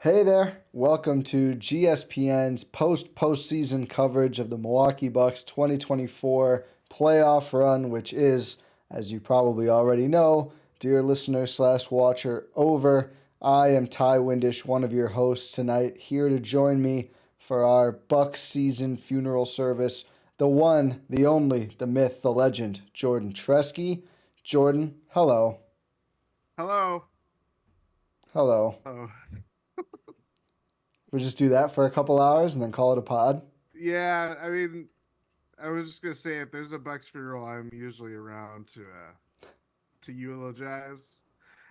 Hey there, welcome to GSPN's postseason coverage of the Milwaukee Bucks 2024 playoff run, which is, as you probably already know, dear listener slash watcher, over. I am Ty Windisch, one of your hosts tonight, here to join me for our Bucks season funeral service, the one, the only, the myth, the legend, Jordan Treske. Jordan, hello. Hello. Hello. Oh, We'll just do that for a couple hours and then call it a pod. yeah. I was just gonna say, if there's a Bucks funeral, I'm usually around to eulogize.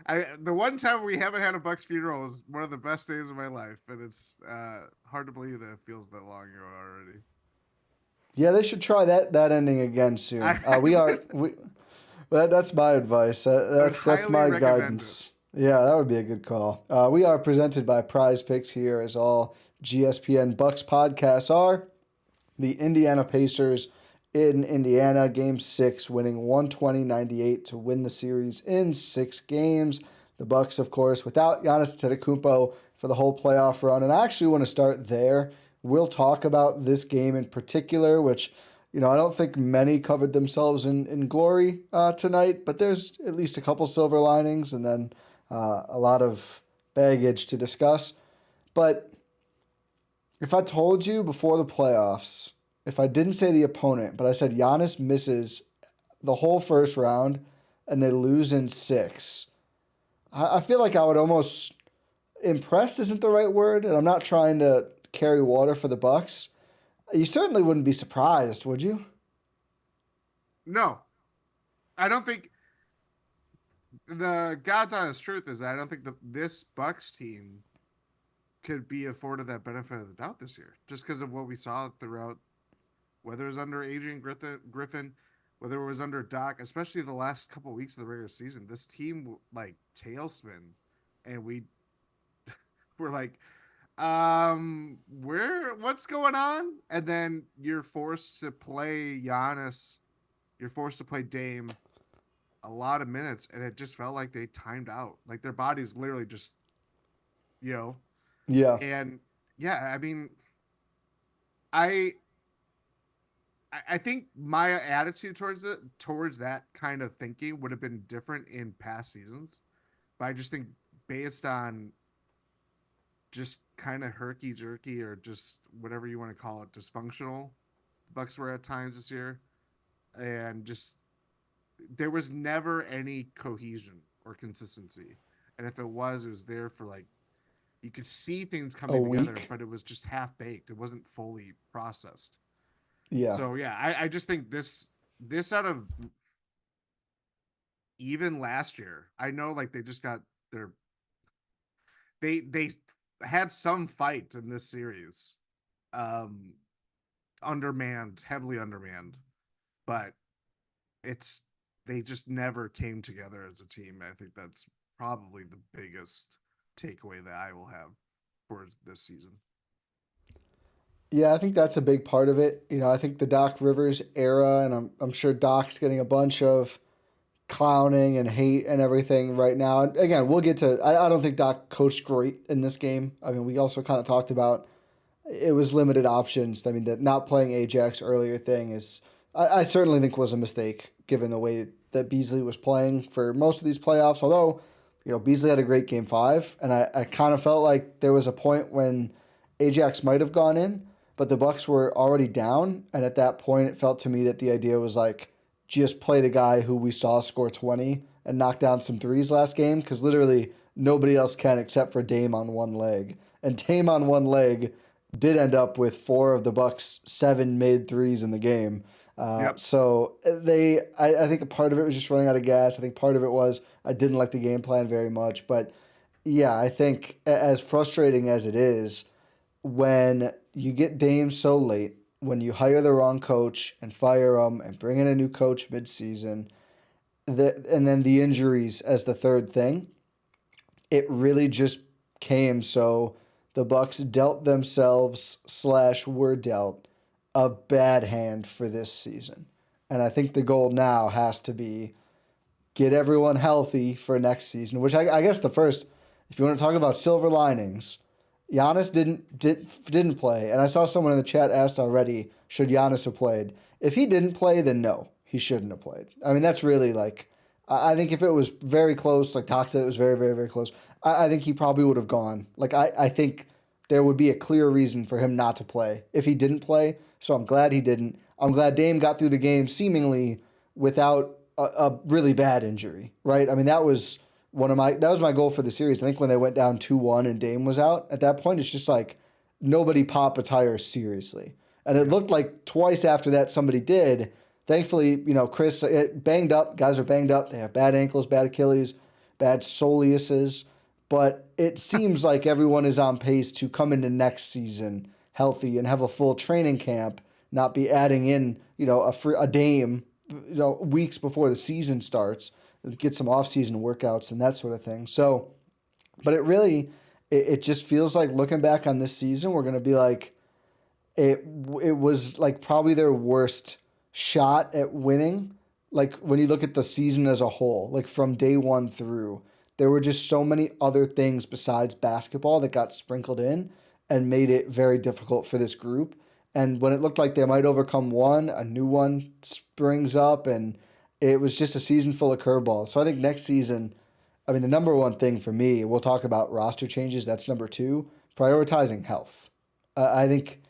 The one time we haven't had a Bucks funeral is one of the best days of my life, and it's hard to believe that it feels that long ago already. Yeah, they should try that ending again soon. I We that's my advice. would That's highly my recommend it. guidance. Yeah, that would be a good call. We are presented by Prize Picks here, as all GSPN Bucks podcasts are. The Indiana Pacers in Indiana, Game 6, winning 120-98 to win the series in 6 games. The Bucks, of course, without Giannis Antetokounmpo for the whole playoff run. And I actually want to start there. We'll talk about this game in particular, which, I don't think many covered themselves in glory tonight, but there's at least a couple silver linings and then a lot of baggage to discuss. But if I told you before the playoffs, if I didn't say the opponent, but I said Giannis misses the whole first round and they lose in 6, I feel like I would almost impressed isn't the right word, and I'm not trying to carry water for the Bucks. You certainly wouldn't be surprised, would you? No, I don't think the God's honest truth is that I don't think this Bucks team could be afforded that benefit of the doubt this year, just because of what we saw throughout, whether it was under Adrian Griffin, whether it was under Doc, especially the last couple of weeks of the regular season. This team like tailspin, and we were like, where what's going on? And then you're forced to play Giannis, you're forced to play Dame a lot of minutes, and it just felt like they timed out. Like their bodies literally just, you know, Yeah. and yeah, I I think my attitude towards that kind of thinking would have been different in past seasons, but I just think based on just kind of herky jerky or just whatever you want to call it, dysfunctional the Bucks were at times this year, and just there was never any cohesion or consistency, and if it was there for like you could see things A coming together, week? but it was just half baked. It wasn't fully processed. Yeah. So yeah, I just think this out of even last year, I know like they just got their they had some fight in this series. Um Undermanned, heavily undermanned, but it's they just never came together as a team. I think that's probably the biggest takeaway that I will have for this season. Yeah, I think that's a big part of it. I think the Doc Rivers era, and I'm sure Doc's getting a bunch of clowning and hate and everything right now. And again, we'll get to. I don't think Doc coached great in this game. I mean, we also kind of talked about it was limited options. I mean, the not playing Ajax earlier thing is, I certainly think was a mistake given the way that Beasley was playing for most of these playoffs. Although, Beasley had a great game 5, and I kind of felt like there was a point when Ajax might have gone in, but the Bucks were already down, and at that point, it felt to me that the idea was like just play the guy who we saw score 20 and knock down some threes last game because literally nobody else can except for Dame on one leg, and Dame on one leg did end up with 4 of the Bucks' 7 made threes in the game. Yep. So I think a part of it was just running out of gas. I think part of it was I didn't like the game plan very much. But yeah, I think as frustrating as it is, when you get Dame so late, when you hire the wrong coach and fire him and bring in a new coach midseason, and then the injuries as the third thing, it really just came so the Bucks dealt themselves slash were dealt a bad hand for this season. And I think the goal now has to be get everyone healthy for next season, which I guess the first, if you want to talk about silver linings, Giannis didn't play, and I saw someone in the chat asked already, should Giannis have played? If he didn't play, then no, he shouldn't have played. I mean, that's really like, I think if it was very close, like Doc said, it was very, very, very close. I think he probably would have gone. Like I think there would be a clear reason for him not to play if he didn't play. So I'm glad he didn't. I'm glad Dame got through the game seemingly without a really bad injury, right? I mean, that was my goal for the series. I think when they went down 2-1 and Dame was out, at that point it's just like nobody pop a tire seriously. And it looked like twice after that somebody did. Thankfully, Khris banged up. Guys are banged up. They have bad ankles, bad Achilles, bad soleuses. But it seems like everyone is on pace to come into next season healthy and have a full training camp, not be adding in, a Dame, weeks before the season starts, get some off-season workouts and that sort of thing. So, but it just feels like looking back on this season, we're going to be like, it was like probably their worst shot at winning. Like when you look at the season as a whole, like from day one through, there were just so many other things besides basketball that got sprinkled in and made it very difficult for this group. And when it looked like they might overcome one, a new one springs up, and it was just a season full of curveballs. So I think next season, I mean, the number one thing for me, we'll talk about roster changes. That's number two, prioritizing health. I think,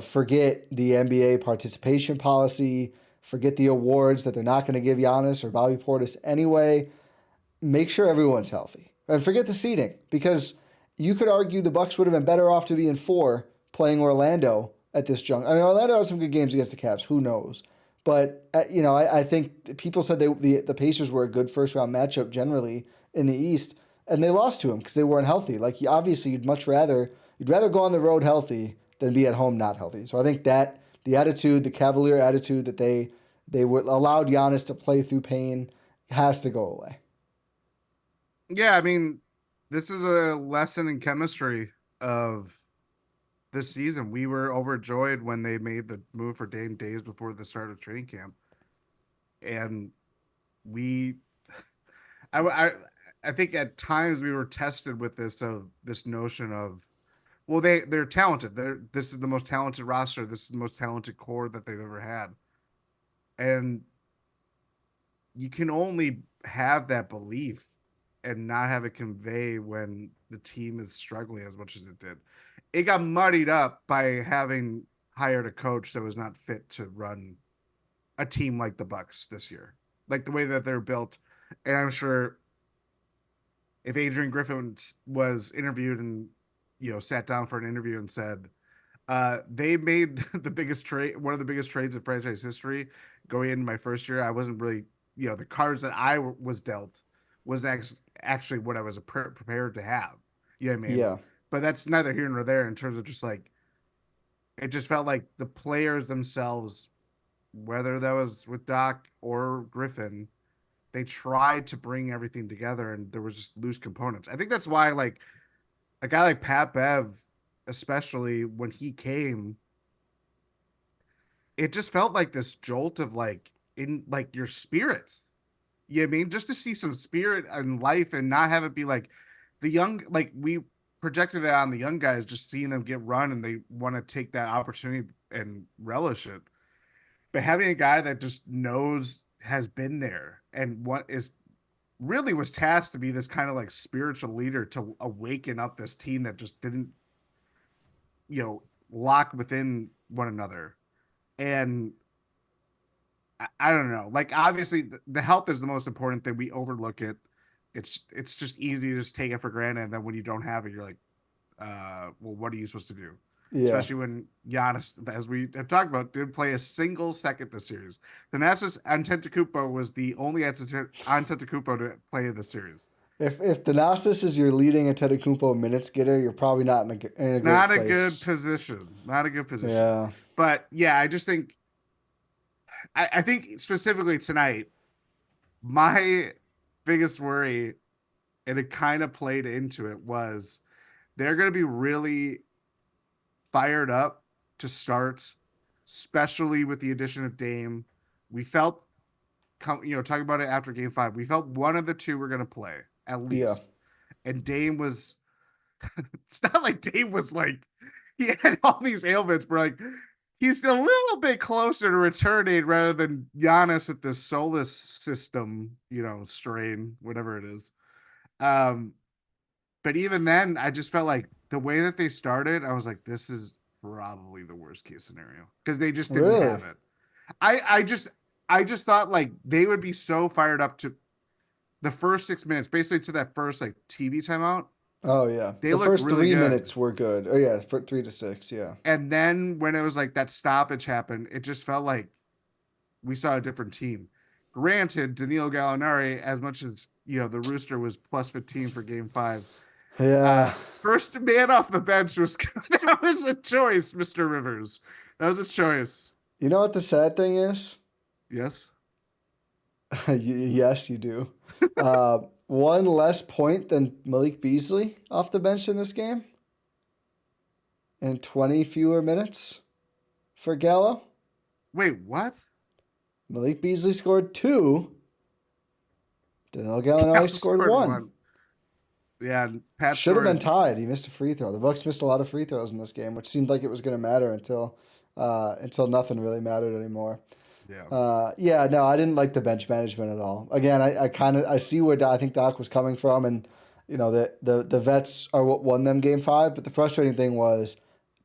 forget the NBA participation policy, forget the awards that they're not going to give Giannis or Bobby Portis anyway. Make sure everyone's healthy. And forget the seeding, because you could argue the Bucks would have been better off to be in 4 playing Orlando at this juncture. I mean, Orlando had some good games against the Cavs. Who knows? But, I think people said the Pacers were a good first-round matchup generally in the East, and they lost to them because they weren't healthy. Like, obviously, you'd rather go on the road healthy than be at home not healthy. So I think that the attitude, the cavalier attitude that they allowed Giannis to play through pain has to go away. Yeah, I mean, this is a lesson in chemistry of this season. We were overjoyed when they made the move for Dame days before the start of training camp, and we, I, I think at times we were tested with this notion of, well, they're talented. This is the most talented roster. This is the most talented core that they've ever had, and you can only have that belief and not have it convey when the team is struggling as much as it did. It got muddied up by having hired a coach that was not fit to run a team like the Bucks this year, like the way that they're built. And I'm sure if Adrian Griffin was interviewed and sat down for an interview and said they made the biggest trade, one of the biggest trades in franchise history, going into my first year, I wasn't really the cards that I was dealt was actually what I was prepared to have. You know what I mean? Yeah. But that's neither here nor there in terms of just like, it just felt like the players themselves, whether that was with Doc or Griffin, they tried to bring everything together and there was just loose components. I think that's why like a guy like Pat Bev, especially when he came, it just felt like this jolt of like in like your spirit. You know what I mean? Just to see some spirit in life and not have it be like the young, like we projected that on the young guys, just seeing them get run and they want to take that opportunity and relish it. But having a guy that just knows, has been there and what is really was tasked to be this kind of like spiritual leader to awaken up this team that just didn't, lock within one another. And I don't know. Like obviously the health is the most important thing. We overlook it. It's just easy to just take it for granted. And then when you don't have it, you're like, well, what are you supposed to do? Yeah. Especially when Giannis, as we have talked about, didn't play a single second this series. Thanasis Antetokounmpo was the only Antetokounmpo to play in the series. If Thanasis is your leading Antetokounmpo minutes getter, you're probably not in a great Not a good place. position. Not a good position. Yeah. But yeah, I just think I think specifically tonight, my biggest worry, and it kind of played into it, was they're going to be really fired up to start, especially with the addition of Dame. We felt, talking about it after Game 5, we felt one of the two were going to play at Yeah. least, and Dame was It's not like Dave was like he had all these ailments, but like he's a little bit closer to returning rather than Giannis with the solar system, strain, whatever it is. Um, but even then, I just felt like the way that they started, I was like, this is probably the worst case scenario because they just didn't Really? have it. I just thought like they would be so fired up to the first 6 minutes, basically to that first like TV timeout. Oh yeah. They The looked first really three good. minutes were good. Oh yeah, for 3 to 6. Yeah. And then when it was like that stoppage happened, it just felt like we saw a different team. Granted, Danilo Gallinari, as much as the Rooster was plus 15 for Game 5, Yeah. first man off the bench was that was a choice, Mr. Rivers. That was a choice. You know what the sad thing is? Yes. Yes, you do. One less point than Malik Beasley off the bench in this game, and 20 fewer minutes for Gallo. Wait, what? Malik Beasley scored 2. Danilo Gallinari Cal scored scored 1. one. Yeah, Pat Should have been scored. tied. He missed a free throw. The Bucks missed a lot of free throws in this game, which seemed like it was going to matter until nothing really mattered anymore. Yeah. Yeah, no, I didn't like the bench management at all. Again, I see where I think Doc was coming from, and the vets are what won them Game 5. But the frustrating thing was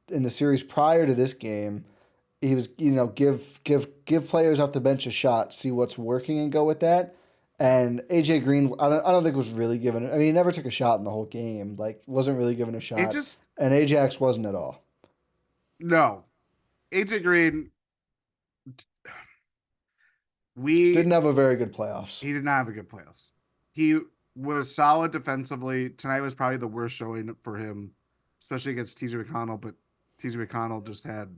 in the series prior to this game, he was give players off the bench a shot, see what's working, and go with that. And AJ Green, I don't think was really given. I mean, he never took a shot in the whole game. Like, wasn't really given a It shot. just And Ajax wasn't at all. no. AJ Green, we Didn't have a very good playoffs. he did not have a good playoffs. He was solid defensively. Tonight was probably the worst showing for him, especially against TJ McConnell. But TJ McConnell just had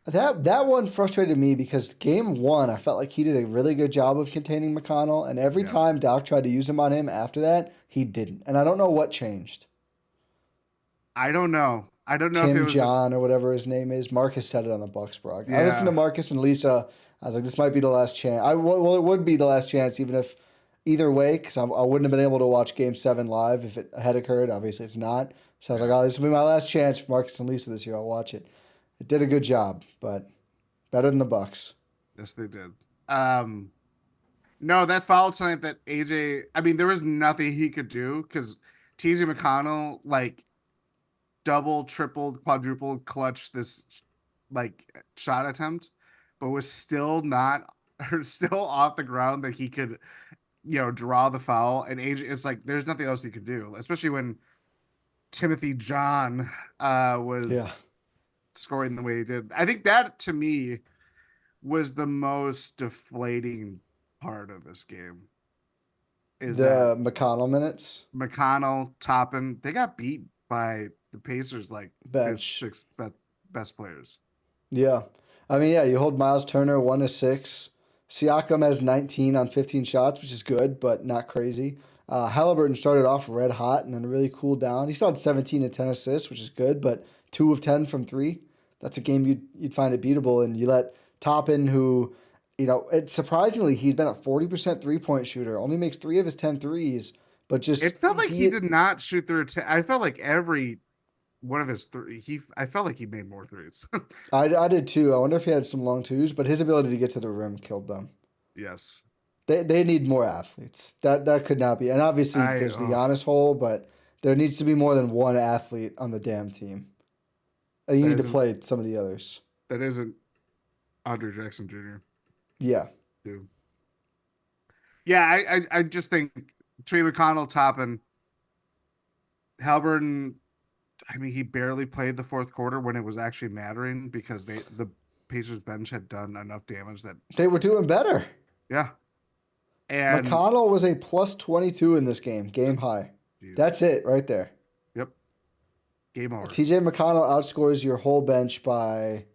That one frustrated me because Game 1, I felt like he did a really good job of containing McConnell, and every yeah. time Doc tried to use him on him after that, he didn't. And I don't know what changed. I don't know. I don't know if it Tim was just John or whatever his name is. Marcus said it on the Bucks blog. I listened to yeah. Marcus and Lisa. I was like, this might be the last chance. Well, it would be the last chance, even if either way, because I wouldn't have been able to watch Game 7 live if it had occurred. Obviously, it's not. So I was like, oh, this will be my last chance for Marcus and Lisa this year. I'll watch it. It did a good job, but better than the Bucks. Yes, they did. No, that foul tonight that AJ. I mean, there was nothing he could do because TJ McConnell like double, tripled, quadrupled clutch this like shot attempt, but was still not or still off the ground that he could, draw the foul. And AJ, it's like there's nothing else he could do, especially when Timothy John Yeah. was scoring the way he did. I think that to me was the most deflating part of this game. Is that The McConnell minutes McConnell, Toppin, they got beat by the Pacers like fifth, bench. sixth best players. Yeah. I mean, yeah, you hold Miles Turner 1 to 6. Siakam has 19 on 15 shots, which is good, but not crazy. Halliburton started off red hot and then really cooled down. He still had 17 and 10 assists, which is good, but 2 of 10 from 3. That's a game you'd find it beatable. And you let Toppin, who, surprisingly, he'd been a 40% 3-point shooter, only makes 3 of his 10 threes, but just It felt like he did not shoot through. I felt like every one of his three. I felt like he made more threes. I did too. I wonder if he had some long twos, but his ability to get to the rim killed them. Yes, They need more athletes. That could not be. And obviously there's the Giannis hole, but there needs to be more than one athlete on the damn team. And you need to play some of the others. That isn't Andre Jackson Jr. Yeah. Too. Yeah, I just think Trey McConnell, Toppin, Halliburton. I mean, he barely played the fourth quarter when it was actually mattering because the Pacers bench had done enough damage that They were doing better. yeah. And McConnell was a plus 22 in this game high. geez, That's it right there. yep, game over. TJ McConnell outscores your whole bench by,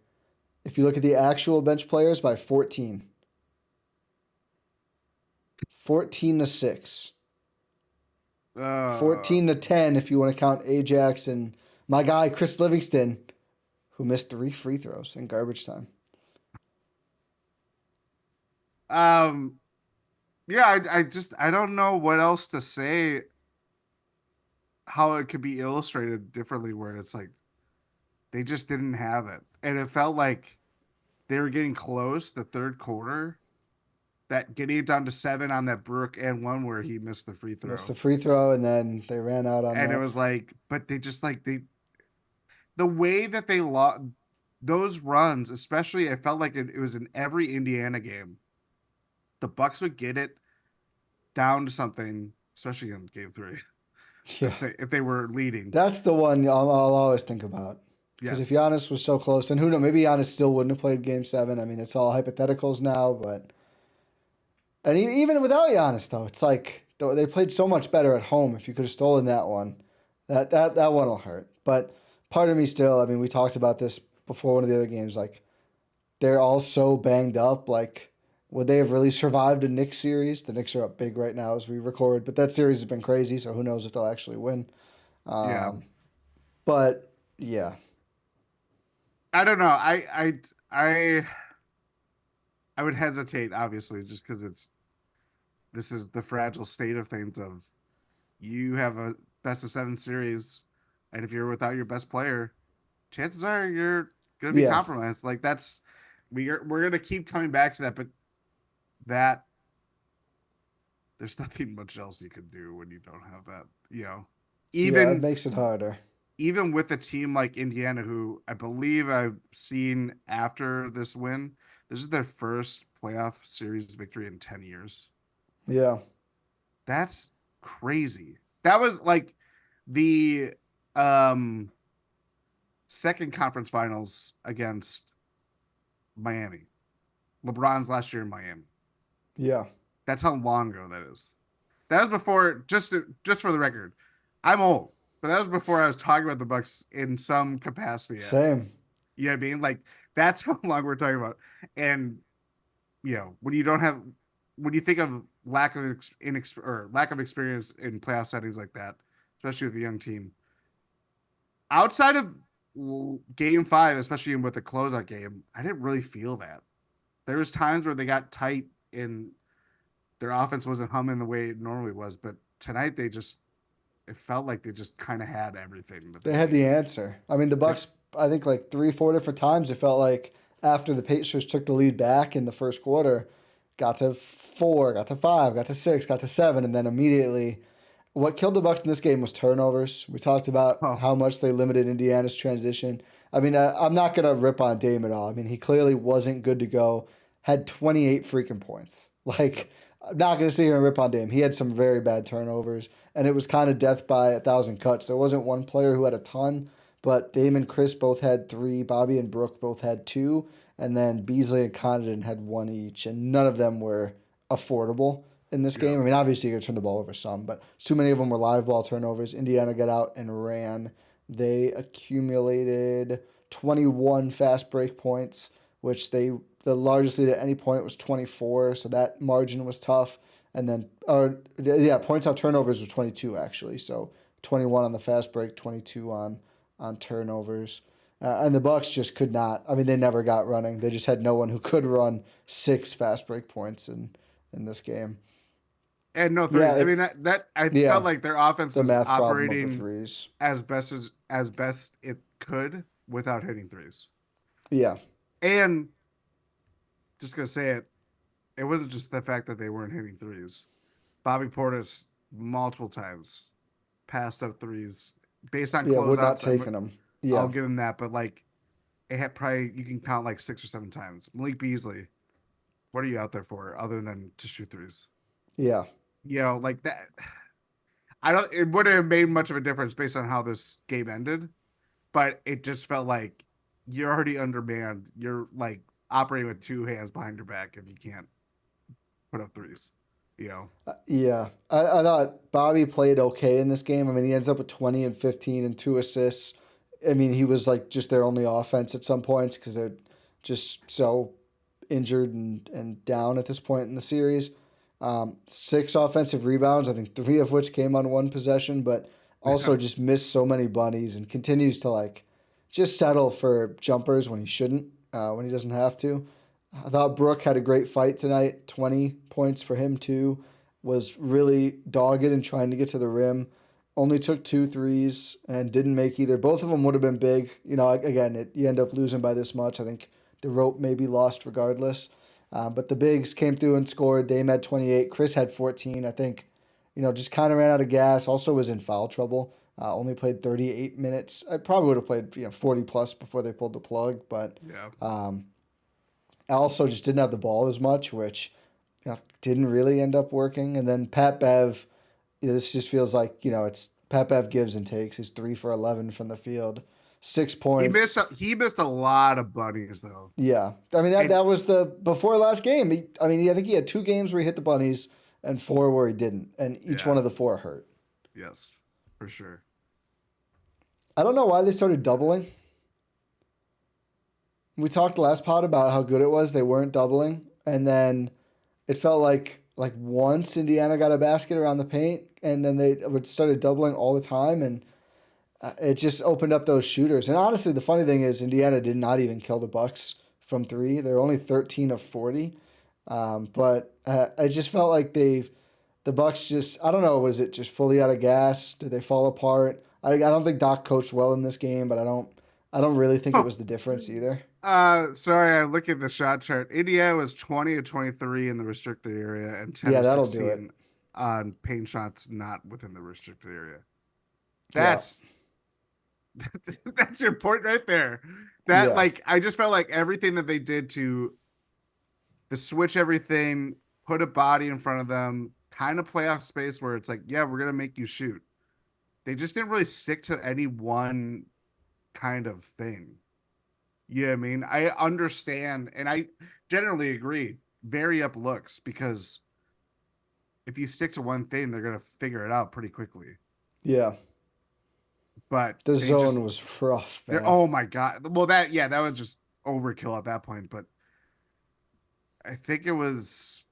if you look at the actual bench players, by 14. 14 to 6. 14 to 10 if you want to count Ajax and my guy Chris Livingston, who missed 3 free throws in garbage time. Yeah, I don't know what else to say how it could be illustrated differently, where it's like they just didn't have it, and it felt like they were getting close the third quarter. That getting it down to 7 on that Brook and one where he missed the free Missed throw, the free throw, and then they ran out on and it that. was like, but they just like the way that they lost those runs, especially, I felt like it was in every Indiana game. The Bucks would get it down to something, especially in Game 3, Yeah. if they were leading. That's the one I'll always think about. Because if Yes, Giannis was so close, and who knows, maybe Giannis still wouldn't have played Game 7. I mean, it's all hypotheticals now, but. And even without Giannis, though, it's like they played so much better at home. If you could have stolen that one, that one will hurt. But part of me still, I mean, we talked about this before one of the other games. Like, they're all so banged up. Like, would they have really survived a Knicks series? The Knicks are up big right now as we record, but that series has been crazy. So who knows if they'll actually win? yeah. But yeah, I don't know. I would hesitate, obviously, just because this is the fragile state of things. Of you have a best of 7 series, and if you're without your best player, chances are you're gonna be yeah, compromised. Like that's we're gonna keep coming back to that, but that there's nothing much else you can do when you don't have that. yeah. It Even makes it harder. even with a team like Indiana, who I believe I've seen after this win, this is their first playoff series victory in 10 years. Yeah, That's crazy. That was like the um second conference finals against Miami. LeBron's last year in Miami. yeah. That's how long ago that is. That was before, just for the record, I'm old, but that was before I was talking about the Bucks in some capacity at all. Same. You know what I mean? Like that's how long we're talking about. And when you don't have, when you think of lack of experience in playoff settings like that, especially with a young team, outside of Game 5, especially with the closeout game, I didn't really feel that. There was times where they got tight and their offense wasn't humming the way it normally was, but tonight it felt like they just kind of had everything that They they had the needed. answer. I mean, the Bucks. I think like 3, 4 different times it felt like after the Pacers took the lead back in the first quarter, got to 4, got to 5, got to 6, got to 7, and then immediately, what killed the Bucks in this game was turnovers. We talked about Oh, how much they limited Indiana's transition. I mean, I'm not gonna rip on Dame at all. I mean, he clearly wasn't good to go. Had 28 freaking points. Like, I'm not gonna sit here and rip on Dame. He had some very bad turnovers, and it was kind of death by a thousand cuts. There wasn't one player who had a ton, but Dame and Khris both had 3. Bobby and Brook both had 2, and then Beasley and Connaughton had 1 each, and none of them were affordable in this yeah. game. I mean, obviously you're gonna turn the ball over some, but too many of them were live ball turnovers. Indiana got out and ran. They accumulated 21 fast break points, which the largest lead at any point was 24, so that margin was tough. And then, points out turnovers was 22 actually, so 21 on the fast break, 22 on turnovers. And the Bucks just could not. I mean, they never got running. They just had no one who could run 6 fast break points in this game. And no Yeah, threes. I mean that I yeah, felt like their offense the was math problem of the operating threes. as best it could without hitting threes. Yeah, And just gonna say it wasn't just the fact that they weren't hitting threes. Bobby Portis multiple times passed up threes based on yeah, we're not closeouts. taking them. I'll Yeah, give him that, but like it had probably you can count like 6 or 7 times. Malik Beasley, what are you out there for other than to shoot threes? yeah. Like that. I don't. It wouldn't have made much of a difference based on how this game ended, but it just felt like you're already undermanned. You're like operating with 2 hands behind your back if you can't put up threes. You know. Yeah, I thought Bobby played okay in this game. I mean, he ends up with 20 and 15 and 2 assists. I mean, he was like just their only offense at some points because they're just so injured and down at this point in the series. 6 offensive rebounds, I think 3 of which came on one possession, but also just missed so many bunnies and continues to like just settle for jumpers when he shouldn't, when he doesn't have to. I thought Brook had a great fight tonight. 20 points for him too. Was really dogged and trying to get to the rim. only took 2 threes and didn't make either. Both of them would have been big. Again, you end up losing by this much. I think the rope may be lost regardless. But the bigs came through and scored. Dame had 28. Khris had 14. I think, just kind of ran out of gas. Also was in foul trouble. Only played 38 minutes. I probably would have played 40 plus before they pulled the plug. But I also just didn't have the ball as much, which didn't really end up working. And then Pat Bev, this just feels like, it's Pat Bev gives and takes. He's 3 for 11 from the field. 6 points. He missed a lot of bunnies though. Yeah. I mean, that was the before last game. I think he had 2 games where he hit the bunnies and 4 where he didn't. And each one of the 4 hurt. Yes, for sure. I don't know why they started doubling. We talked last pod about how good it was. They weren't doubling. And then it felt like once Indiana got a basket around the paint, and then they started doubling all the time, and it just opened up those shooters. And honestly, the funny thing is Indiana did not even kill the Bucks from 3. They're only 13 of 40. But I just felt like the Bucks just, I don't know, was it just fully out of gas? Did they fall apart? I don't think Doc coached well in this game, but I don't really think it was the difference either. Sorry, I look at the shot chart. Indiana was 20 of 23 in the restricted area and 10 that'll of do it. 16 on paint shots not within the restricted area. That's your point right there. I just felt like everything that they did to switch everything, put a body in front of them, kind of playoff space where it's like, yeah, we're gonna make you shoot. They just didn't really stick to any one kind of thing. You know what I mean? I understand, and I generally agree. Vary up looks, because if you stick to one thing, they're gonna figure it out pretty quickly. Yeah. But the zone was rough, man. Oh my God. Well, that was just overkill at that point. But I think it was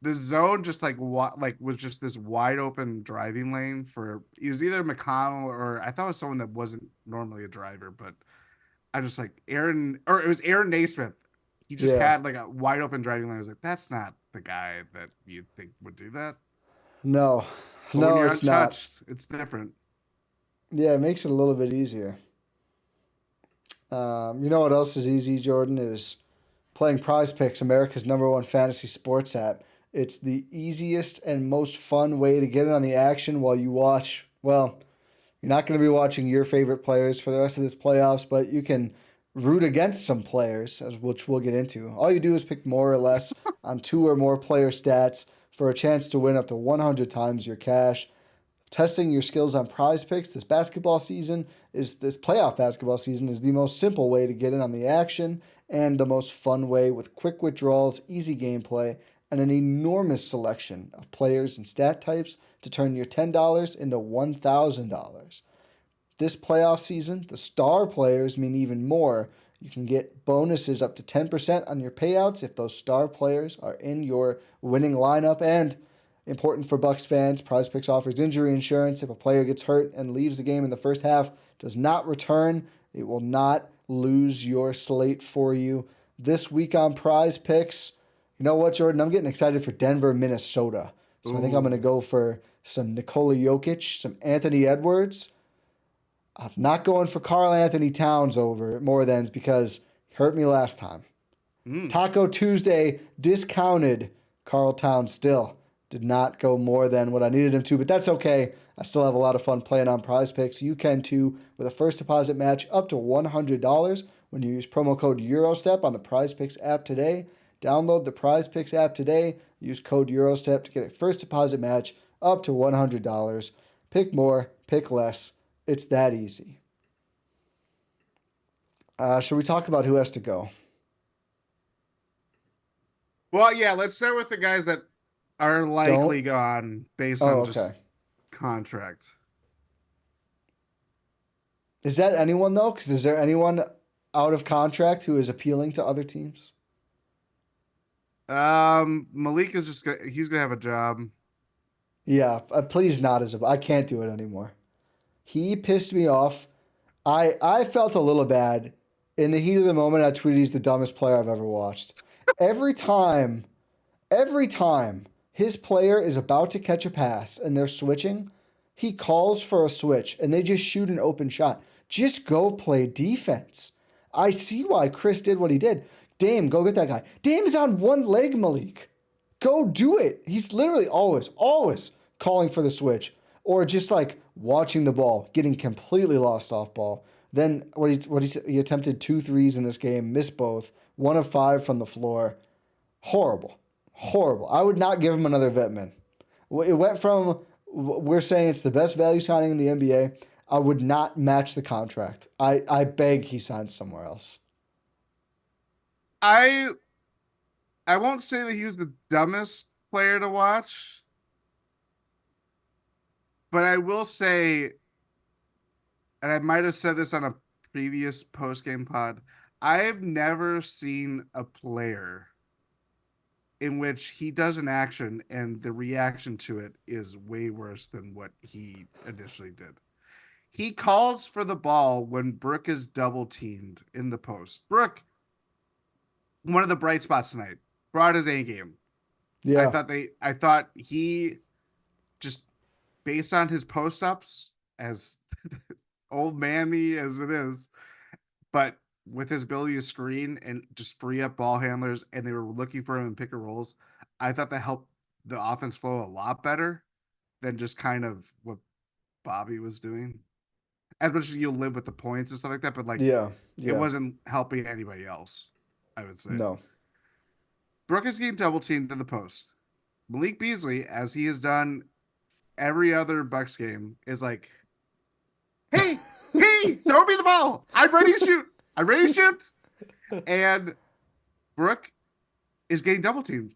the zone just was just this wide open driving lane for, it was either McConnell or I thought it was someone that wasn't normally a driver, but I just it was Aaron Naismith. He just had like a wide open driving lane. I was like, that's not the guy that you'd think would do that. No, it's not. It's different. Yeah, it makes it a little bit easier. You know what else is easy, Jordan, is playing Prize Picks, America's #1 fantasy sports app. It's the easiest and most fun way to get in on the action while you watch. Well, you're not going to be watching your favorite players for the rest of this playoffs, but you can root against some players, which we'll get into. All you do is pick more or less on 2 or more player stats for a chance to win up to 100 times your cash. Testing your skills on Prize Picks this playoff basketball season is the most simple way to get in on the action and the most fun way, with quick withdrawals, easy gameplay, and an enormous selection of players and stat types to turn your $10 into $1,000. This playoff season, the star players mean even more. You can get bonuses up to 10% on your payouts if those star players are in your winning lineup. And important for Bucks fans, Prize Picks offers injury insurance. If a player gets hurt and leaves the game in the first half, does not return, it will not lose your slate for you. This week on Prize Picks, you know what, Jordan? I'm getting excited for Denver, Minnesota. So I think I'm going to go for some Nikola Jokic, some Anthony Edwards. I'm not going for Karl Anthony Towns over more thans because he hurt me last time. Taco Tuesday discounted Karl Towns still. Did not go more than what I needed him to, but that's okay. I still have a lot of fun playing on Prize Picks. You can too, with a first deposit match up to $100 when you use promo code Eurostep on the Prize Picks app today. Download the Prize Picks app today. Use code Eurostep to get a first deposit match up to $100. Pick more, pick less. It's that easy. Should we talk about who has to go? Well, yeah, let's start with the guys that are likely gone based on just contract. Is that anyone, though? Because is there anyone out of contract who is appealing to other teams? Malik is he's going to have a job. Yeah, please not I can't do it anymore. He pissed me off. I felt a little bad. In the heat of the moment, I tweeted he's the dumbest player I've ever watched. Every time his player is about to catch a pass and they're switching, he calls for a switch and they just shoot an open shot. Just go play defense. I see why Khris did what he did. Dame, go get that guy. Dame's on one leg, Malik. Go do it. He's literally always calling for the switch or just like watching the ball, getting completely lost off ball. Then he attempted 2 threes in this game, missed both, 1 of 5 from the floor. Horrible. I would not give him another vet min. It went from we're saying it's the best value signing in the NBA. I would not match the contract. I beg he signs somewhere else. I won't say that he was the dumbest player to watch, but I will say, and I might have said this on a previous post-game pod, I've never seen a player in which he does an action and the reaction to it is way worse than what he initially did. He calls for the ball when Brook is double teamed in the post. Brook, one of the bright spots tonight, brought his A game. Yeah. I thought he just, based on his post ups, as old manly as it is, but with his ability to screen and just free up ball handlers, and they were looking for him in pick and rolls, I thought that helped the offense flow a lot better than just kind of what Bobby was doing. As much as you'll live with the points and stuff like that, but like, Yeah. it wasn't helping anybody else, I would say. No. Brook is getting double teamed to the post. Malik Beasley, as he has done every other Bucks game, is like, hey, throw me the ball. I'm ready to shoot. And Brook is getting double teamed.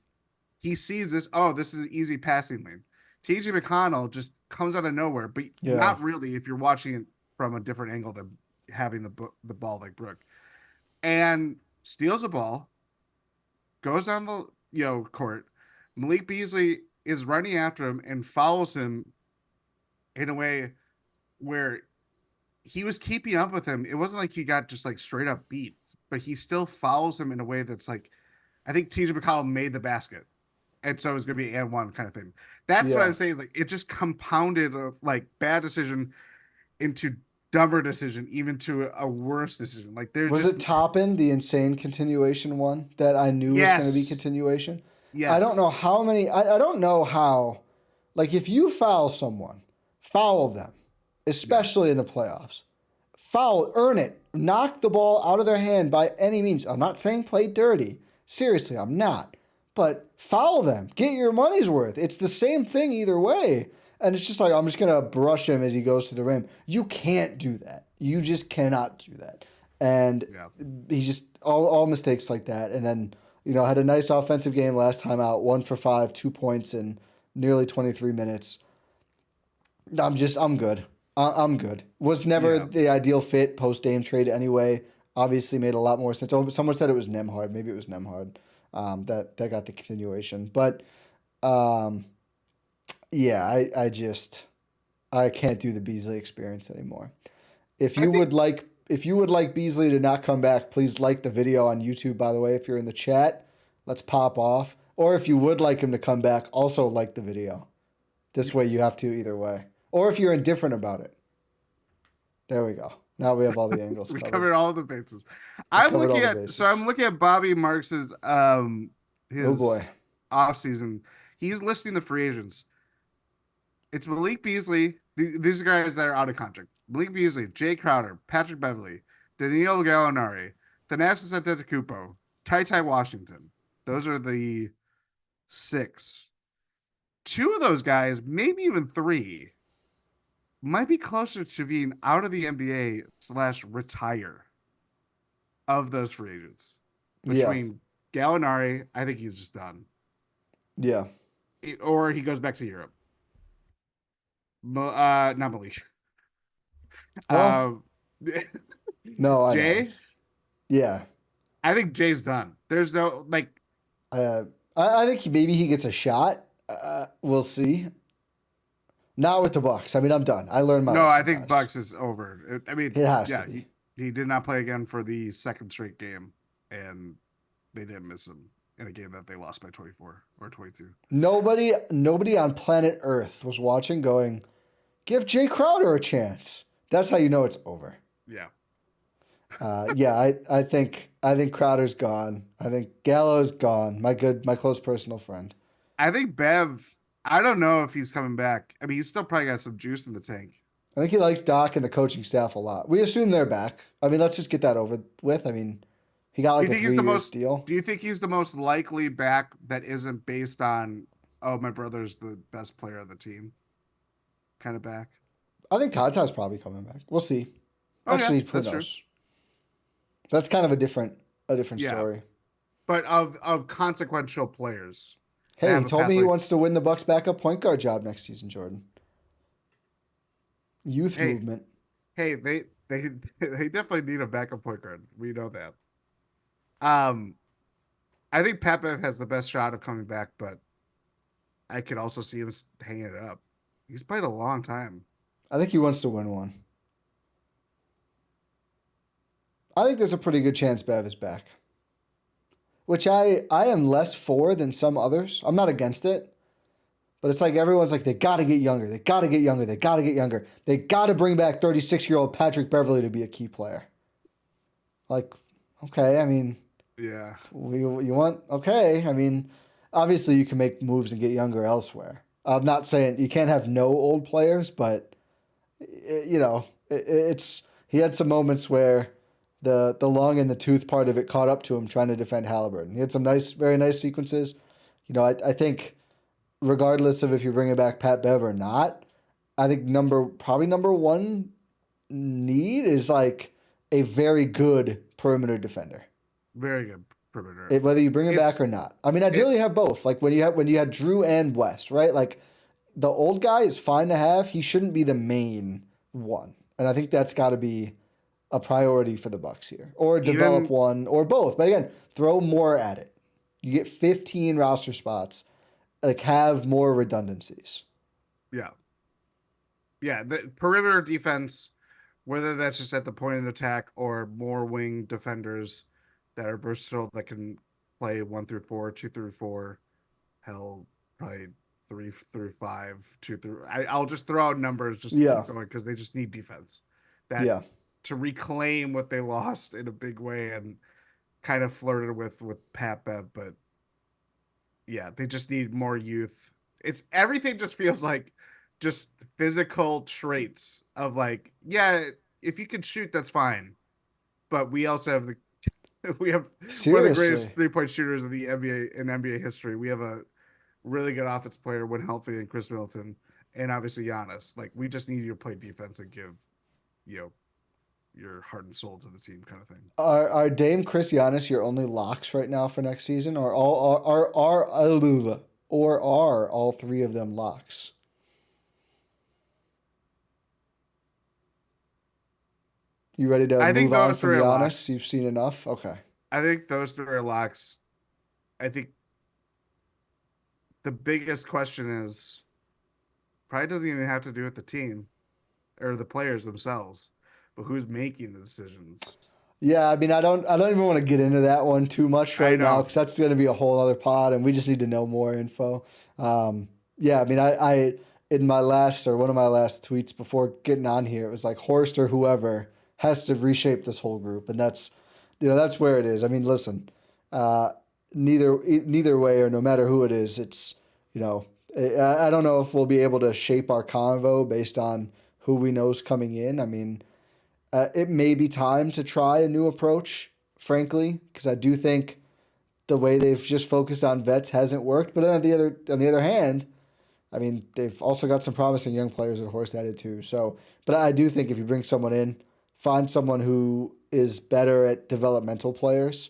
He sees this. Oh, this is an easy passing lane. TJ McConnell just comes out of nowhere, but not really if you're watching it from a different angle than having the ball like Brook. And steals the ball, goes down the court. Malik Beasley is running after him and follows him in a way where he was keeping up with him. It wasn't like he got just like straight up beat, but he still follows him in a way that's like, I think TJ McConnell made the basket. And so it's going to be and one kind of thing. That's what I'm saying. Is like, it just compounded a like bad decision into dumber decision, even to a worse decision. Like was it Toppin, the insane continuation one that I knew was going to be continuation? Yes. I don't know how many. I don't know how. Like if you foul someone, foul them, especially in the playoffs. Earn it. Knock the ball out of their hand by any means. I'm not saying play dirty. Seriously, I'm not. But foul them. Get your money's worth. It's the same thing either way. And it's just like, I'm just going to brush him as he goes to the rim. You can't do that. You just cannot do that. And he's just all mistakes like that. And then, had a nice offensive game last time out. 1 for 5, 2 points in nearly 23 minutes. I'm good. I'm good. Was never the ideal fit post-Dame trade anyway. Obviously made a lot more sense. Oh, someone said it was Nembhard. Maybe it was Nembhard. That got the continuation. But, I can't do the Beasley experience anymore. If you would like Beasley to not come back, please like the video on YouTube, by the way. If you're in the chat, let's pop off. Or if you would like him to come back, also like the video. This way you have to either way. Or if you're indifferent about it. There we go. Now we have all the angles we covered. covered all the bases. I'm looking at Bobby Marks's offseason. He's listing the free agents. It's Malik Beasley. These are guys that are out of contract. Malik Beasley, Jay Crowder, Patrick Beverley, Danilo Gallinari, Giannis Antetokounmpo, Ty Washington. Those are the 6. 2 of those guys, maybe even 3, might be closer to being out of the NBA / retire of those free agents. Between Gallinari, I think he's just done. Yeah. Or he goes back to Europe. Not Malik. No, Jay? Yeah. I think Jay's done. There's no, like... I think maybe he gets a shot. We'll see. Not with the Bucks. I mean, I'm done. I learned my lesson. I think Bucks is over. I mean, it has to be. He did not play again for the second straight game, and they didn't miss him. in a game that they lost by 24 or 22. Nobody on planet Earth was watching going, give Jay Crowder a chance. That's how you know it's over. Yeah. I think Crowder's gone. I think Gallo's gone. My close personal friend. I think Bev, I don't know if he's coming back. I mean, he's still probably got some juice in the tank. I think he likes Doc and the coaching staff a lot. We assume they're back. I mean, let's just get that over with. I mean, he got like a 3-year deal. Do you think he's the most likely back that isn't based on, oh, my brother's the best player on the team kind of back? I think Tata's probably coming back. We'll see. Oh, Actually, yeah, who that's knows? true. That's kind of a different Yeah. story. But of consequential players. Hey, he told me he wants to win the Bucks backup point guard job next season, Jordan. Youth movement. Hey, they definitely need a backup point guard. We know that. I think Pat Bev has the best shot of coming back, but I could also see him hanging it up. He's played a long time. I think he wants to win one. I think there's a pretty good chance Bev is back. Which I am less for than some others. I'm not against it. But it's like everyone's like, they got to get younger. They got to get younger. They got to get younger. They got to bring back 36-year-old Patrick Beverley to be a key player. Like, okay, I mean, yeah, you want, okay. I mean, obviously you can make moves and get younger elsewhere. I'm not saying you can't have no old players, but, you know, he had some moments where the long in the tooth part of it caught up to him trying to defend Halliburton. He had some very nice sequences. You know, I think regardless of if you're bringing back Pat Bev or not, I think probably number one need is like a very good perimeter defender. Very good perimeter. Whether you bring him back or not. I mean, ideally you have both. Like when you had Drew and West, right? Like the old guy is fine to have. He shouldn't be the main one. And I think that's got to be a priority for the Bucks here. Or develop one or both. But again, throw more at it. You get 15 roster spots. Like have more redundancies. Yeah. Yeah, the perimeter defense, whether that's just at the point of the attack or more wing defenders that are versatile that can play 1 through 4, 2 through 4, hell, probably 3 through 5, 2 through. I'll just throw out numbers just to keep going because they just need defense. To reclaim what they lost in a big way and kind of flirted with Pat Bev, but yeah, they just need more youth. It's everything just feels like just physical traits of like, yeah, if you can shoot, that's fine. But we also have one of the greatest 3-point shooters of the NBA in NBA history. We have a really good offensive player when healthy in Khris Middleton and obviously Giannis. Like we just need you to play defense and give, your heart and soul to the team kind of thing. Are Dame, Chris, Giannis your only locks right now for next season, or are all three of them locks? You ready to move on from Giannis? Locks. You've seen enough? Okay. I think those three are locks. I think the biggest question is probably doesn't even have to do with the team or the players themselves, but who's making the decisions. Yeah, I mean, I don't even want to get into that one too much right now because that's going to be a whole other pod, and we just need to know more info. Yeah, I mean, I in my last or one of my last tweets before getting on here, it was like Horst or whoever has to reshape this whole group, and that's where it is. I mean, listen, neither way or no matter who it is, it's I don't know if we'll be able to shape our convo based on who we know is coming in. I mean. It may be time to try a new approach, frankly, because I do think the way they've just focused on vets hasn't worked. But on the other hand, I mean, they've also got some promising young players that Horst added too. So, but I do think if you bring someone in, find someone who is better at developmental players.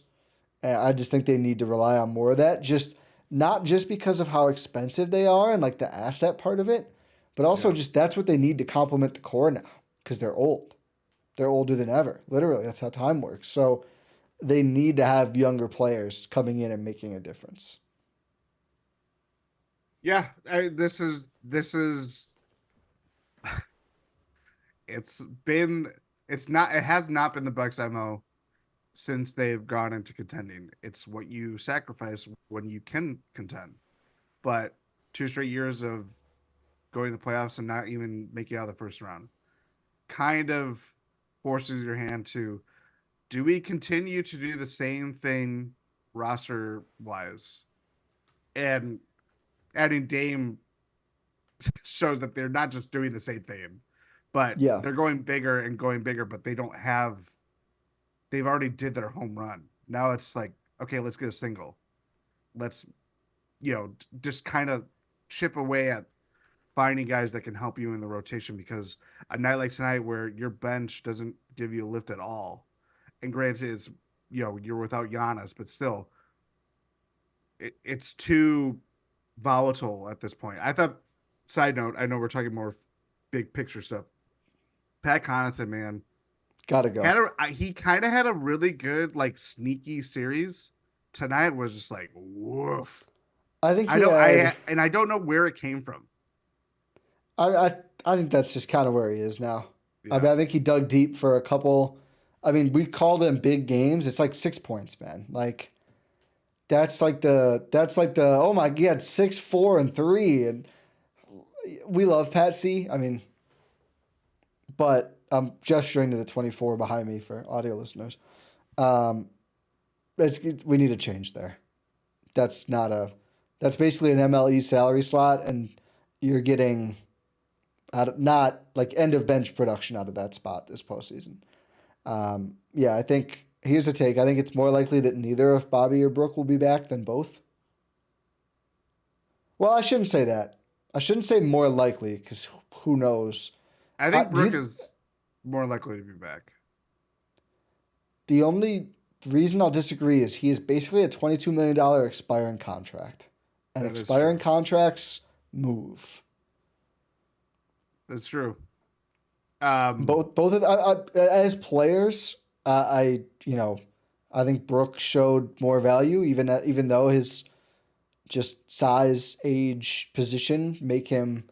And I just think they need to rely on more of that. Not just because of how expensive they are and like the asset part of it, but also just that's what they need to complement the core now because they're old. They're older than ever. Literally, that's how time works. So they need to have younger players coming in and making a difference. Yeah, this is it has not been the Bucks MO since they've gone into contending. It's what you sacrifice when you can contend. But 2 straight years of going to the playoffs and not even making it out of the first round kind of forces your hand to, do we continue to do the same thing roster wise? And adding Dame shows that they're not just doing the same thing, but Yeah. they're going bigger and going bigger, but they've already did their home run. Now it's like, okay, let's get a single. Let's, just kind of chip away at finding guys that can help you in the rotation, because a night like tonight where your bench doesn't give you a lift at all, and granted it's, you're without Giannis, but still it's too volatile at this point. I thought, side note, I know we're talking more big picture stuff. Pat Connaughton, man, Gotta go. he kind of had a really good, like, sneaky series. Tonight was just like, woof. I think he had. I don't know where it came from. I think that's just kind of where he is now. Yeah. I mean, I think he dug deep for a couple. I mean, we call them big games. It's like 6 points, man. Like that's like the oh my god, 6, 4, and 3, and we love Pat C. I mean, but I'm gesturing to the 24 behind me for audio listeners. We need a change there. That's basically an MLE salary slot, and you're getting not like end of bench production out of that spot this postseason. Yeah, I think here's a take. I think it's more likely that neither of Bobby or Brooke will be back than both. Well, I shouldn't say that. I shouldn't say more likely, because who knows? I think Brooke is more likely to be back. The only reason I'll disagree is he is basically a $22 million expiring contract. And expiring contracts move. That's true. Both of as players, I think Brooke showed more value, even though his just size, age, position make him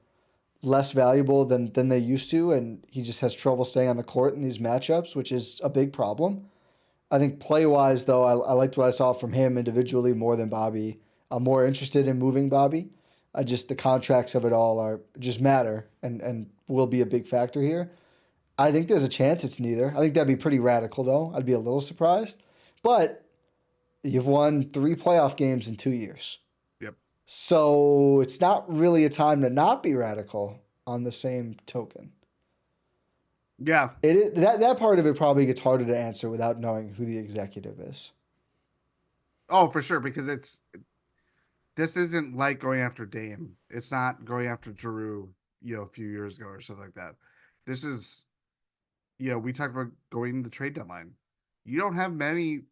less valuable than they used to, and he just has trouble staying on the court in these matchups, which is a big problem. I think play-wise, though, I liked what I saw from him individually more than Bobby. I'm more interested in moving Bobby. The contracts of it all just matter and will be a big factor here. I think there's a chance it's neither. I think that'd be pretty radical, though. I'd be a little surprised. But you've won 3 playoff games in 2 years. Yep. So it's not really a time to not be radical on the same token. Yeah. That part of it probably gets harder to answer without knowing who the executive is. Oh, for sure, because this isn't like going after Dame. It's not going after Giroux, a few years ago or something like that. This is, we talked about going to the trade deadline. You don't have many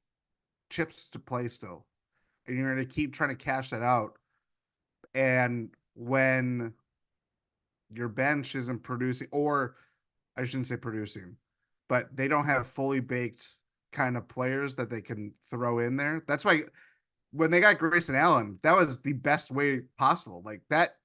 chips to play still, and you're going to keep trying to cash that out. And when your bench isn't producing, or I shouldn't say producing, but they don't have fully baked kind of players that they can throw in there. That's why when they got Grayson Allen, that was the best way possible. Like that,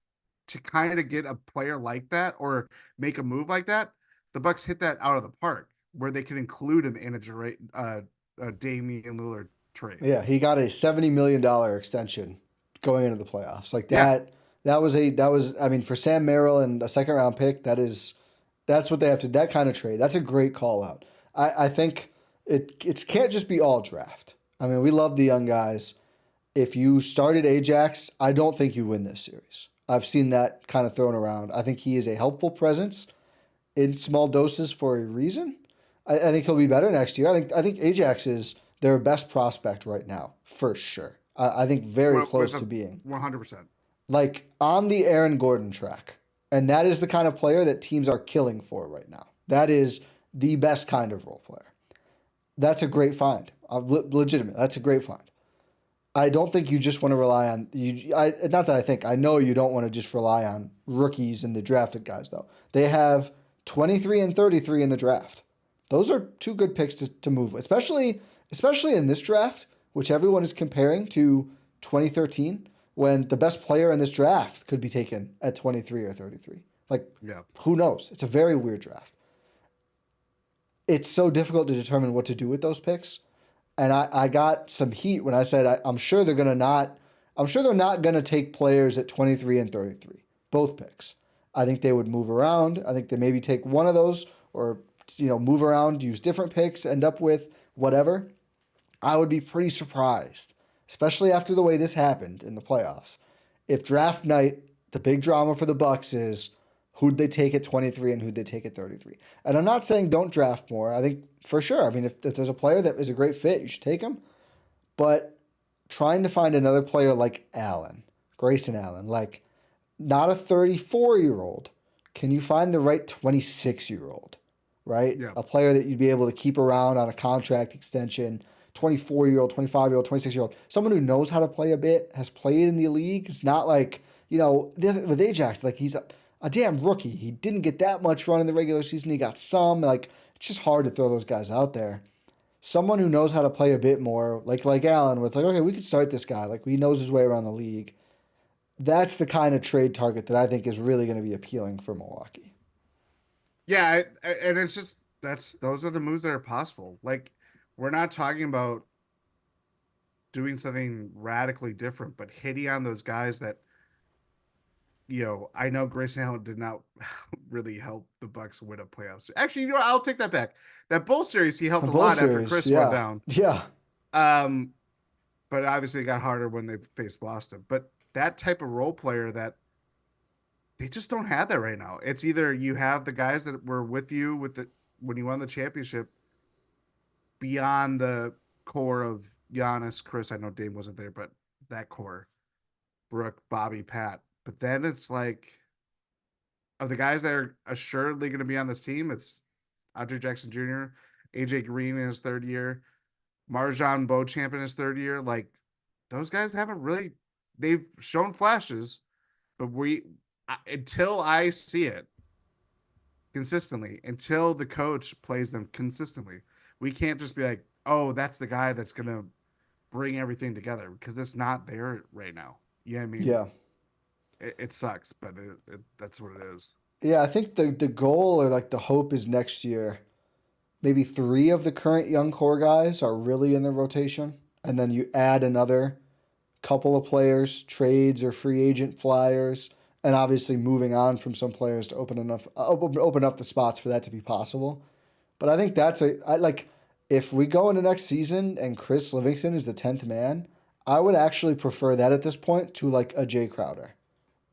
to kind of get a player like that or make a move like that, the Bucks hit that out of the park, where they could include him in a Damian Lillard trade. Yeah, he got a $70 million extension going into the playoffs. Like that. Yeah. That was. I mean, for Sam Merrill and a second round pick, that's what they have to. That kind of trade. That's a great call out. I think it can't just be all draft. I mean, we love the young guys. If you started Ajax, I don't think you win this series. I've seen that kind of thrown around. I think he is a helpful presence in small doses for a reason. I think he'll be better next year. I think Ajax is their best prospect right now, for sure. I think very close to being 100%. like on the Aaron Gordon track. And that is the kind of player that teams are killing for right now. That is the best kind of role player. That's a great find. Legitimate. That's a great find. I don't think you just want to rely on not that I think. I know you don't want to just rely on rookies and the drafted guys, though. They have 23 and 33 in the draft. Those are 2 good picks to move with, especially in this draft, which everyone is comparing to 2013, when the best player in this draft could be taken at 23 or 33. Like, yeah. Who knows? It's a very weird draft. It's so difficult to determine what to do with those picks. And I got some heat when I said I'm sure they're not gonna take players at 23 and 33, both picks. I think they would move around. I think they maybe take one of those or move around, use different picks, end up with whatever. I would be pretty surprised, especially after the way this happened in the playoffs. If draft night, the big drama for the Bucks is who'd they take at 23 and who'd they take at 33. And I'm not saying don't draft more. I think for sure. I mean, if there's a player that is a great fit, you should take him. But trying to find another player like Grayson Allen, like not a 34-year-old, can you find the right 26-year-old, right? Yeah. A player that you'd be able to keep around on a contract extension, 24-year-old, 25-year-old, 26-year-old, someone who knows how to play a bit, has played in the league. It's not like, with Ajax, like he's a damn rookie. He didn't get that much run in the regular season. He got some. Like, it's just hard to throw those guys out there. Someone who knows how to play a bit more, like Allen, where it's like, okay, we could start this guy. Like, he knows his way around the league. That's the kind of trade target that I think is really going to be appealing for Milwaukee. Yeah, and it's just those are the moves that are possible. Like, we're not talking about doing something radically different, but hitting on those guys that, I know Grayson Allen did not really help the Bucks win a playoffs. Actually, I'll take that back. That Bull series, he helped a lot after Khris went down. Yeah. But obviously it got harder when they faced Boston. But that type of role player that they just don't have that right now. It's either you have the guys that were with you when you won the championship beyond the core of Giannis, Khris. I know Dame wasn't there, but that core, Brooke, Bobby, Pat. But then it's like, of the guys that are assuredly going to be on this team, it's Andre Jackson Jr., AJ Green in his third year, Marjan Beauchamp in his third year. Like, those guys haven't really, they've shown flashes, but until I see it consistently, until the coach plays them consistently, we can't just be like, oh, that's the guy that's going to bring everything together, because it's not there right now. You know what I mean? Yeah. It sucks, but that's what it is. Yeah, I think the goal or like the hope is next year, maybe 3 of the current young core guys are really in the rotation, and then you add another couple of players, trades or free agent flyers, and obviously moving on from some players to open up the spots for that to be possible. But I think if we go into next season and Khris Livingston is the 10th man, I would actually prefer that at this point to like a Jay Crowder.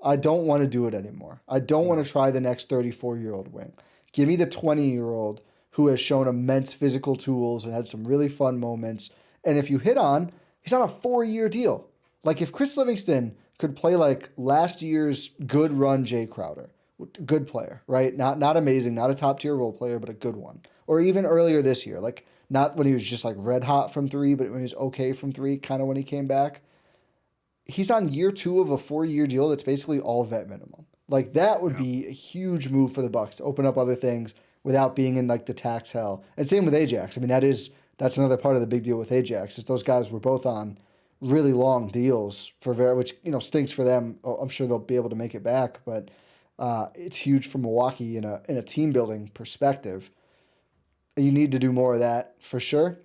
I don't want to do it anymore. I don't want to try the next 34-year-old wing. Give me the 20-year-old who has shown immense physical tools and had some really fun moments. And if you hit on, he's on a 4-year deal. Like, if Khris Livingston could play like last year's good run Jay Crowder, good player, right? Not amazing, not a top-tier role player, but a good one. Or even earlier this year, like not when he was just like red hot from 3, but when he was okay from 3, kind of when he came back. He's on year 2 of a 4-year deal that's basically all vet minimum. Like, that would be a huge move for the Bucks to open up other things without being in like the tax hell. And same with Ajax. I mean, that's another part of the big deal with Ajax is those guys were both on really long deals which stinks for them. I'm sure they'll be able to make it back, but it's huge for Milwaukee in a team building perspective. You need to do more of that for sure,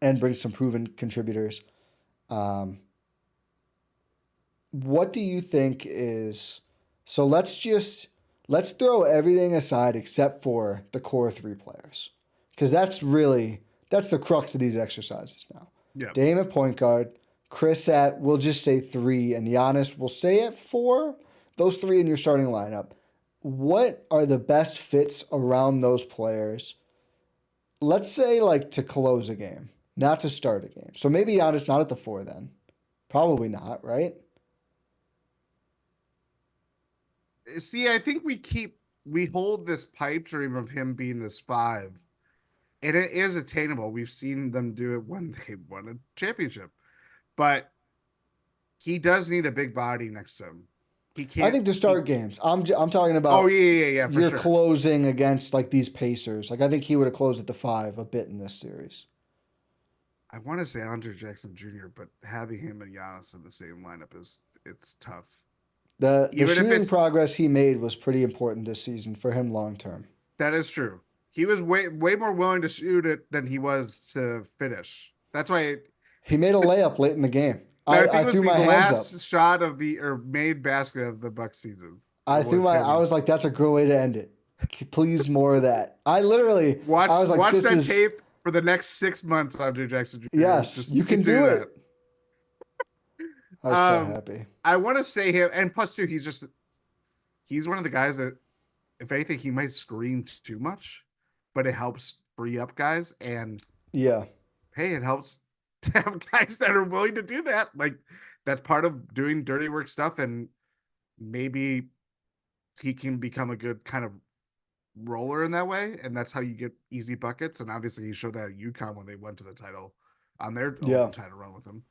and bring some proven contributors. What do you think is... So let's throw everything aside except for the core 3 players. Because that's the crux of these exercises now. Yeah. Dame at point guard, Khris at, we'll just say 3, and Giannis, we'll say at 4. Those 3 in your starting lineup. What are the best fits around those players? Let's say like to close a game, not to start a game. So maybe Giannis not at the 4 then. Probably not, right? See, I think we hold this pipe dream of him being this 5, and it is attainable. We've seen them do it when they won a championship, but he does need a big body next to him. He can't. I think to start games. I'm talking about. Oh yeah. For you're sure. Closing against like these Pacers. Like, I think he would have closed at the 5 a bit in this series. I want to say Andre Jackson Jr., but having him and Giannis in the same lineup it's tough. The shooting progress he made was pretty important this season for him long term. That is true. He was way more willing to shoot it than he was to finish. That's why. He made a layup late in the game. No, I think I it was threw the my hands up. last shot of the or made basket of the Bucks season. It was I him. was like, that's a good way to end it. Please more of that. I was like, Watch this that is, tape for the next 6 months, Andre Jackson Jr. yes, Just you keep can doing do that. it. I was so happy. I want to say him, and plus two, he's one of the guys that, if anything, he might screen too much, but it helps free up guys, and Yeah. hey, it helps to have guys that are willing to do that. Like that's part of doing dirty work stuff, and maybe he can become a good kind of roller in that way, and that's how you get easy buckets. And obviously, he showed that at UConn when they went to the title on their Yeah. own title run with him.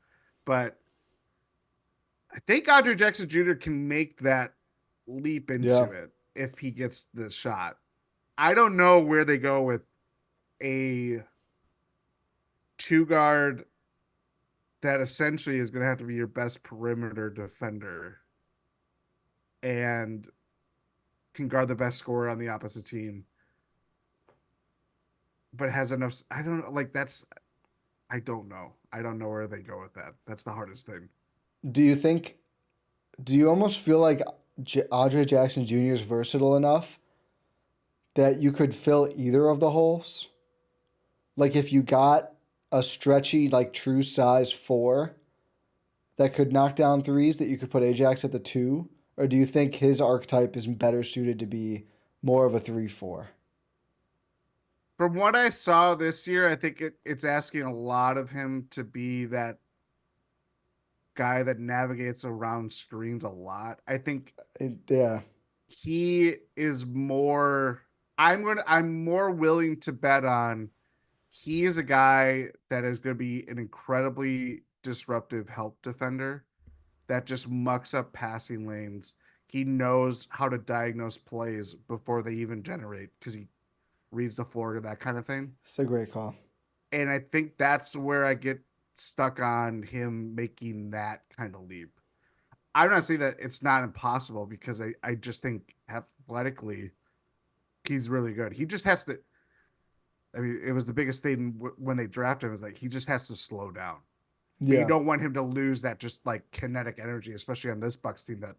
But I think Andre Jackson Jr. can make that leap Yeah. into it if he gets the shot. I don't know where they go with a two guard that essentially is going to have to be your best perimeter defender and can guard the best scorer on the opposite team, but has enough. I don't know. Like that's, I don't know. I don't know where they go with that. That's the hardest thing. Do you almost feel like Andre Jackson Jr. is versatile enough that you could fill either of the holes? Like if you got a stretchy, like true size 4 that could knock down threes, that you could put Ajax at the 2? Or do you think his archetype is better suited to be more of a 3-4? From what I saw this year, I think it's asking a lot of him to be that guy that navigates around screens a lot. I think Yeah. he is more. I'm more willing to bet on. He is a guy that is going to be an incredibly disruptive help defender that just mucks up passing lanes. He knows how to diagnose plays before they even generate because he reads the floor, that kind of thing. It's a great call. And I think that's where I get stuck on him making that kind of leap. I'm not saying that it's not impossible because I just think athletically he's really good. He just has to. I mean, it was the biggest thing when they drafted him. Was like he just has to slow down. But you Yeah. don't want him to lose that just like kinetic energy, especially on this Bucks team that,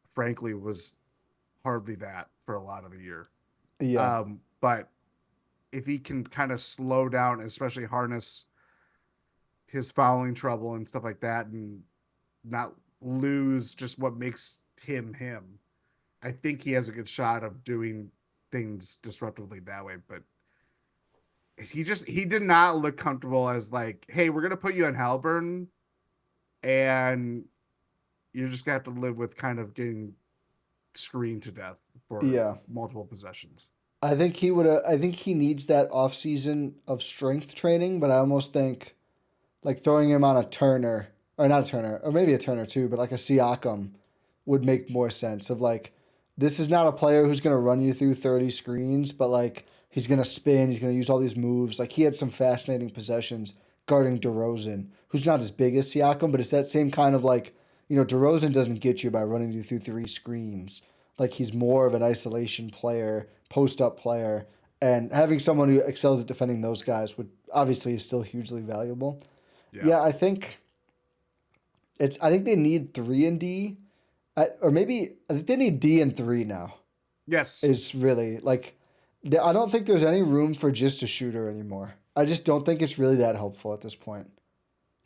frankly, was hardly that for a lot of the year. Yeah. But if he can kind of slow down, and especially harness his fouling trouble and stuff like that, and not lose just what makes him him, I think he has a good shot of doing things disruptively that way. But he did not look comfortable as like, hey, we're gonna put you on Halliburton, and you're just gonna have to live with kind of getting screened to death for Yeah. multiple possessions. I think he would. I think he needs that off season of strength training, but I almost think like throwing him on a Turner, or not a Turner, or maybe a Turner too, but like a Siakam would make more sense. Of like, this is not a player who's gonna run you through 30 screens, but like he's gonna spin, he's gonna use all these moves. Like he had some fascinating possessions guarding DeRozan, who's not as big as Siakam, but it's that same kind of like, DeRozan doesn't get you by running you through 3 screens. Like he's more of an isolation player, post up player, and having someone who excels at defending those guys would obviously is still hugely valuable. Yeah, I think they need 3 and D, or maybe I think they need D and 3 now. Yes. Is really like, I don't think there's any room for just a shooter anymore. I just don't think it's really that helpful at this point,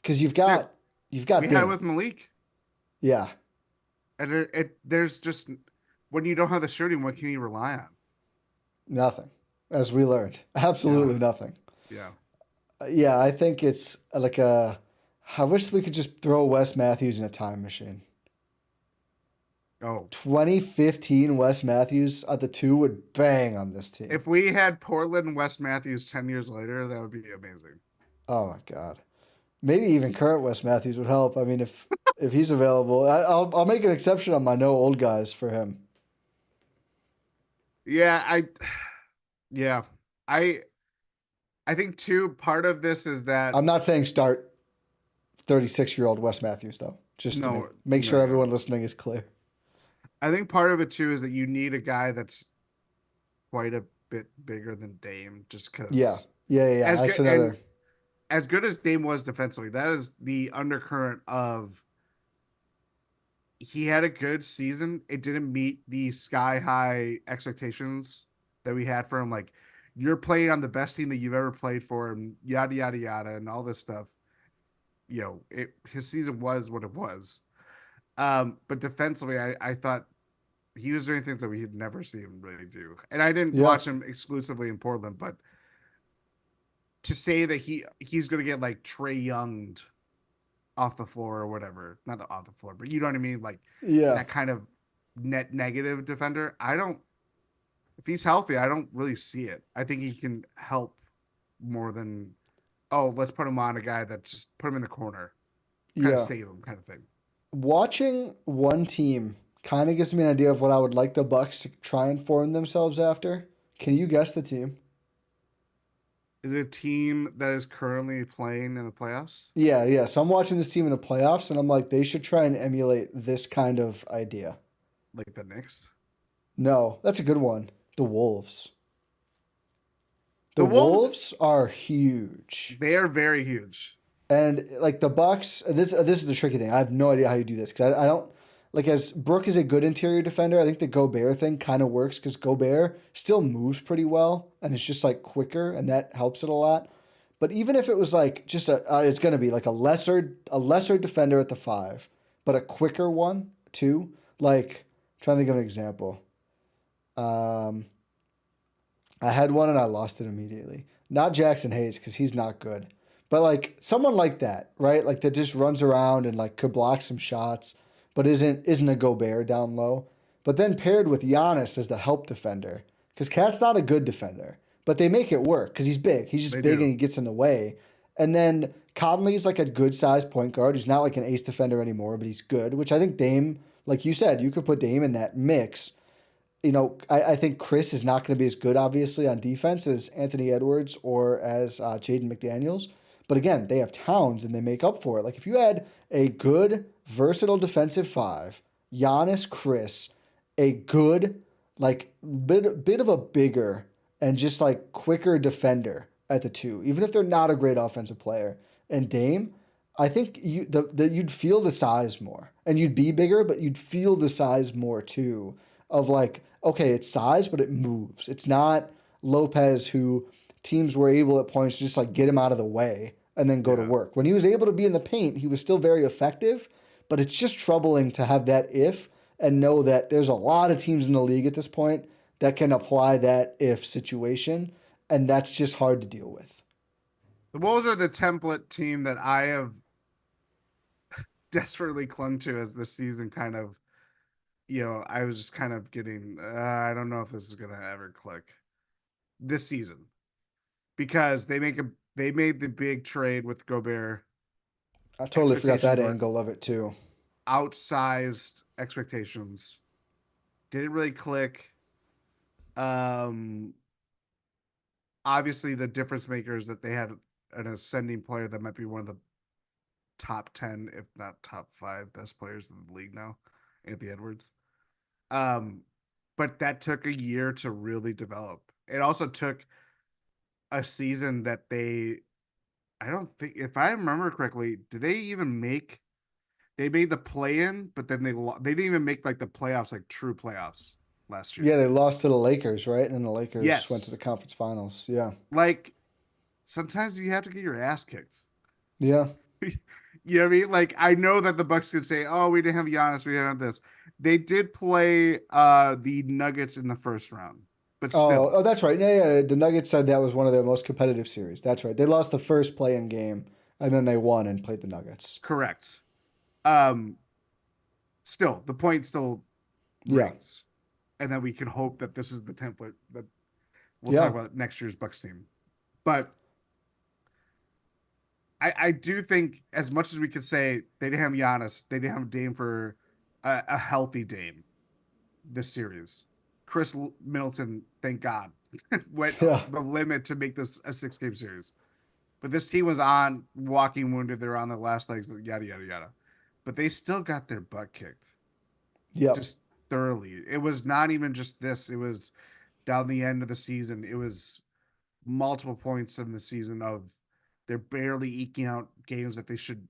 because you've got We had it Dame. with Malik. Yeah, And there's just when you don't have the shooting, what can you rely on? nothing, as we learned, absolutely nothing. Yeah. Yeah, I think it's like a. I wish we could just throw Wes Matthews in a time machine. Oh, 2015 Wes Matthews at the 2 would bang on this team. if we had Portland and Wes Matthews 10 years later, that would be amazing. Oh my God. Maybe even current Wes Matthews would help. I mean, if he's available, I'll make an exception on my no old guys for him. Yeah, yeah. I I think too part of this is that I'm not saying start 36-year-old Wes Matthews though. Just to no, make sure no. everyone listening is clear. I think part of it too is that you need a guy that's quite a bit bigger than Dame, just because. Yeah. That's another. as good as Dame was defensively, that is the undercurrent of he had a good season. It didn't meet the sky high expectations that we had for him. Like, you're playing on the best team that you've ever played for, and yada yada yada, and all this stuff. His season was what it was. But defensively, I thought he was doing things that we had never seen him really do. And I didn't Yeah. watch him exclusively in Portland, but to say that he's going to get like Trae Young'd off the floor or whatever, not the off the floor, but you know what I mean, like Yeah. that kind of net negative defender. I don't. If he's healthy, I don't really see it. I think he can help more than, oh, let's put him on a guy that just put him in the corner, kind of Yeah. save him, kind of thing. Watching one team kind of gives me an idea of what I would like the Bucks to try and form themselves after. Can you guess the team? Is it a team that is currently playing in the playoffs? Yeah, yeah. So I'm watching this team in the playoffs, and I'm like, they should try and emulate this kind of idea. Like the Knicks? No, that's a good one. The Wolves. The The Wolves, Wolves are huge. they are very huge. And like the Bucks, this is the tricky thing. I have no idea how you do this because I don't like as Brook is a good interior defender. I think the Gobert thing kind of works because Gobert still moves pretty well and it's just like quicker and that helps it a lot. But even if it was like just it's gonna be like a lesser defender at the five, but a quicker one too. Like trying to think of an example. Um, I had one and I lost it immediately. Not Jackson Hayes because he's not good. But like someone like that, right? Like that just runs around and like could block some shots, but isn't a Gobert down low. But then paired with Giannis as the help defender, because Cat's not a good defender, but they make it work because he's big. He's just They big and do. he gets in the way. And then Conley's like a good sized point guard who's not like an ace defender anymore, but he's good. Which I think Dame, like you said, you could put Dame in that mix. I think Khris is not going to be as good, obviously, on defense as Anthony Edwards or as Jaden McDaniels. But again, they have Towns and they make up for it. Like if you had a good, versatile defensive five, Giannis, Khris, a good, like bit of a bigger and just like quicker defender at the two, even if they're not a great offensive player, and Dame, I think you'd feel the size more, and you'd be bigger, but you'd feel the size more too. Of like, okay, it's size, but it moves. It's not Lopez who teams were able at points to just like get him out of the way and then go to Yeah. work. When he was able to be in the paint, he was still very effective, but it's just troubling to have that if and know that there's a lot of teams in the league at this point that can apply that if situation, and that's just hard to deal with. The Wolves are the template team that I have desperately clung to as this season kind of, I was just kind of getting, I don't know if this is going to ever click this season because they made the big trade with Gobert, I totally forgot expectations that were angle of it too. outsized expectations. Didn't really click. Um, Obviously the difference makers that they had an ascending player that might be one of the top 10, if not top 5 best players in the league now, Anthony Edwards. Um, but that took a year to really develop. It also took a season that I don't think, if I remember correctly, did they even make, they made the play in, but then they didn't even make like the playoffs, like true playoffs last year. Yeah, they lost to the Lakers, right? And then the Lakers went to Yes. the conference finals. Yeah. Like sometimes you have to get your ass kicked. Yeah. You know what I mean? Like I know that the Bucks could say, "Oh, we didn't have Giannis, we didn't have this." They did play the Nuggets in the first round, but still, Oh, that's right. Yeah, yeah. The Nuggets said that was one of their most competitive series. That's right. They lost the first play-in game, and then they won and played the Nuggets. correct. Um, Still, the point still Yeah. rings, and then we can hope that this is the template that we'll talk Yeah. about next year's Bucks team. But I do think, as much as we could say they didn't have Giannis, they didn't have Dame for a healthy Dame this series. Khris Middleton, thank God, went Yeah. the limit to make this a 6-game series. But this team was on walking wounded. They're on the last legs, yada yada yada. But they still got their butt kicked, Yep. just thoroughly. It was not even just this. It was down the end of the season. It was multiple points in the season of they're barely eking out games that they should,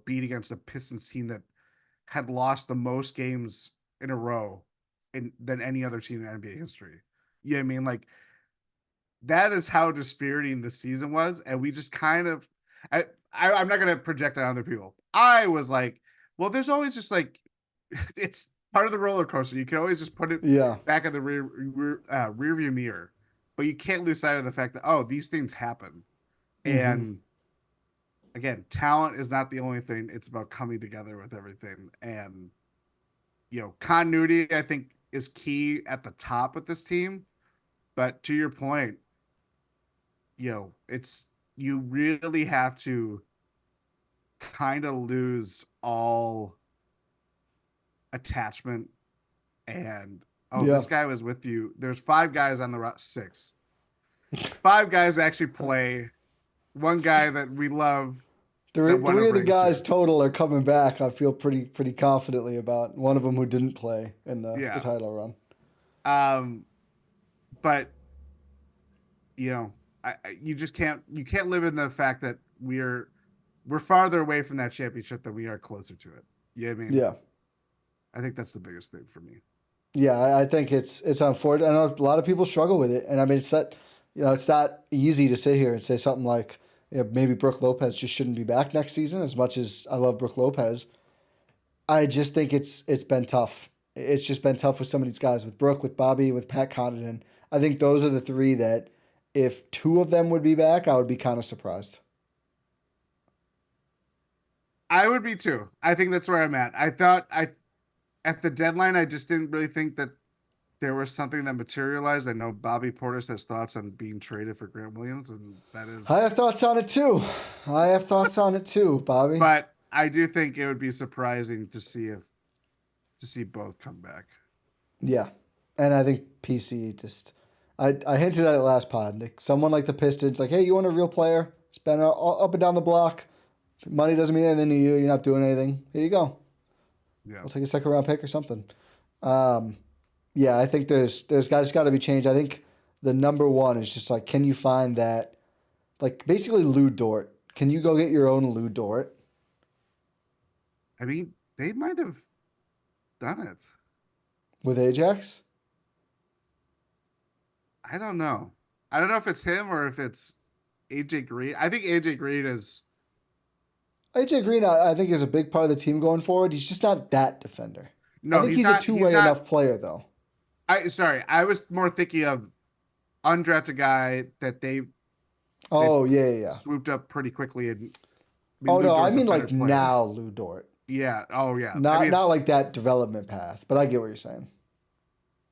beat against a Pistons team that had lost the most games in a row than any other team in NBA history. You know what I mean? Like, that is how dispiriting the season was. And we just kind of, I'm not going to project on other people. I was like, well, there's always just like, it's part of the roller coaster. You can always just put it back in the rear view mirror, but you can't lose sight of the fact that, oh, these things happen. And again, talent is not the only thing. It's about coming together with everything. And, continuity, I think, is key at the top of this team. But to your point, you really have to kind of lose all attachment and this guy was with you. There's 5 guys on the 6. 5 guys actually play. 1 guy that we love. Three of the guys total are coming back. I feel pretty confidently about one of them who didn't play in the title run. But you just can't live in the fact that we're farther away from that championship than we are closer to it. You know what I mean? Yeah. I think that's the biggest thing for me. Yeah, I think it's unfortunate. I know a lot of people struggle with it, and I mean it's not easy to sit here and say something like, maybe Brook Lopez just shouldn't be back next season. As much as I love Brook Lopez, I just think it's been tough. It's just been tough with some of these guys, with Brook, with Bobby, with Pat Connaughton. I think those are the 3 that if 2 of them would be back, I would be kind of surprised. I would be too. I think that's where I'm at. I thought at the deadline, I just didn't really think that there was something that materialized. I know Bobby Portis has thoughts on being traded for Grant Williams, and that is... I have thoughts on it too, Bobby. But I do think it would be surprising to see both come back. Yeah, and I think PC just... I hinted at it last pod. Like, someone like the Pistons, like, hey, you want a real player? It's been up and down the block. Money doesn't mean anything to you. You're not doing anything. Here you go. Yeah. We'll take a 2nd round pick or something. Yeah, I think there's guys got to be changed. I think the number 1 is just like, can you find that, like, basically Lou Dort? Can you go get your own Lou Dort? I mean, they might have done it with Ajax. I don't know. I don't know if it's him or if it's AJ Green. I think AJ Green is. AJ Green, I think, is a big part of the team going forward. He's just not that defender. No, I think he's a 2-way enough player, though. I was more thinking of undrafted guy that they swooped up pretty quickly. And I mean like player. Now Lou Dort. Yeah. Oh yeah. Not like that development path, but I get what you're saying.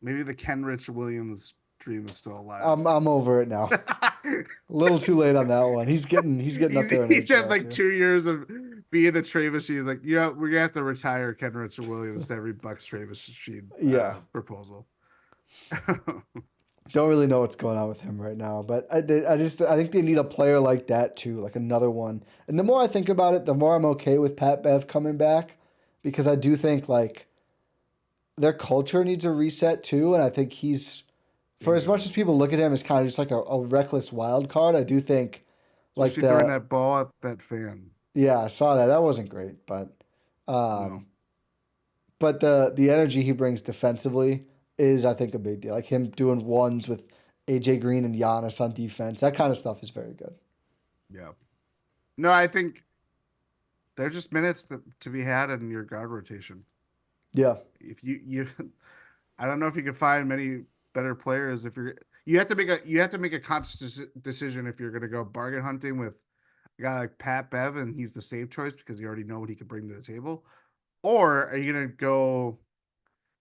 Maybe the Kenrich Williams dream is still alive. I'm over it now. A little too late on that one. He's getting up there. He's had like 2 years of being the trade machine. He's like, we're gonna have to retire Kenrich Williams to every Bucks trade machine proposal. Don't really know what's going on with him right now, but I think they need a player like that too, like another one. And the more I think about it, the more I'm okay with Pat Bev coming back, because I do think like their culture needs a reset too, and I think he's, for as much as people look at him as kind of just like a reckless wild card, I do think like throwing that ball at that fan. Yeah, I saw that. That wasn't great, but but the energy he brings defensively is, I think, a big deal. Like him doing ones with AJ Green and Giannis on defense. That kind of stuff is very good. Yeah. No, I think there's just minutes to be had in your guard rotation. Yeah. If you I don't know if you can find many better players. If you have to make a conscious decision if you're going to go bargain hunting with a guy like Pat Bev and he's the safe choice because you already know what he can bring to the table, or are you going to go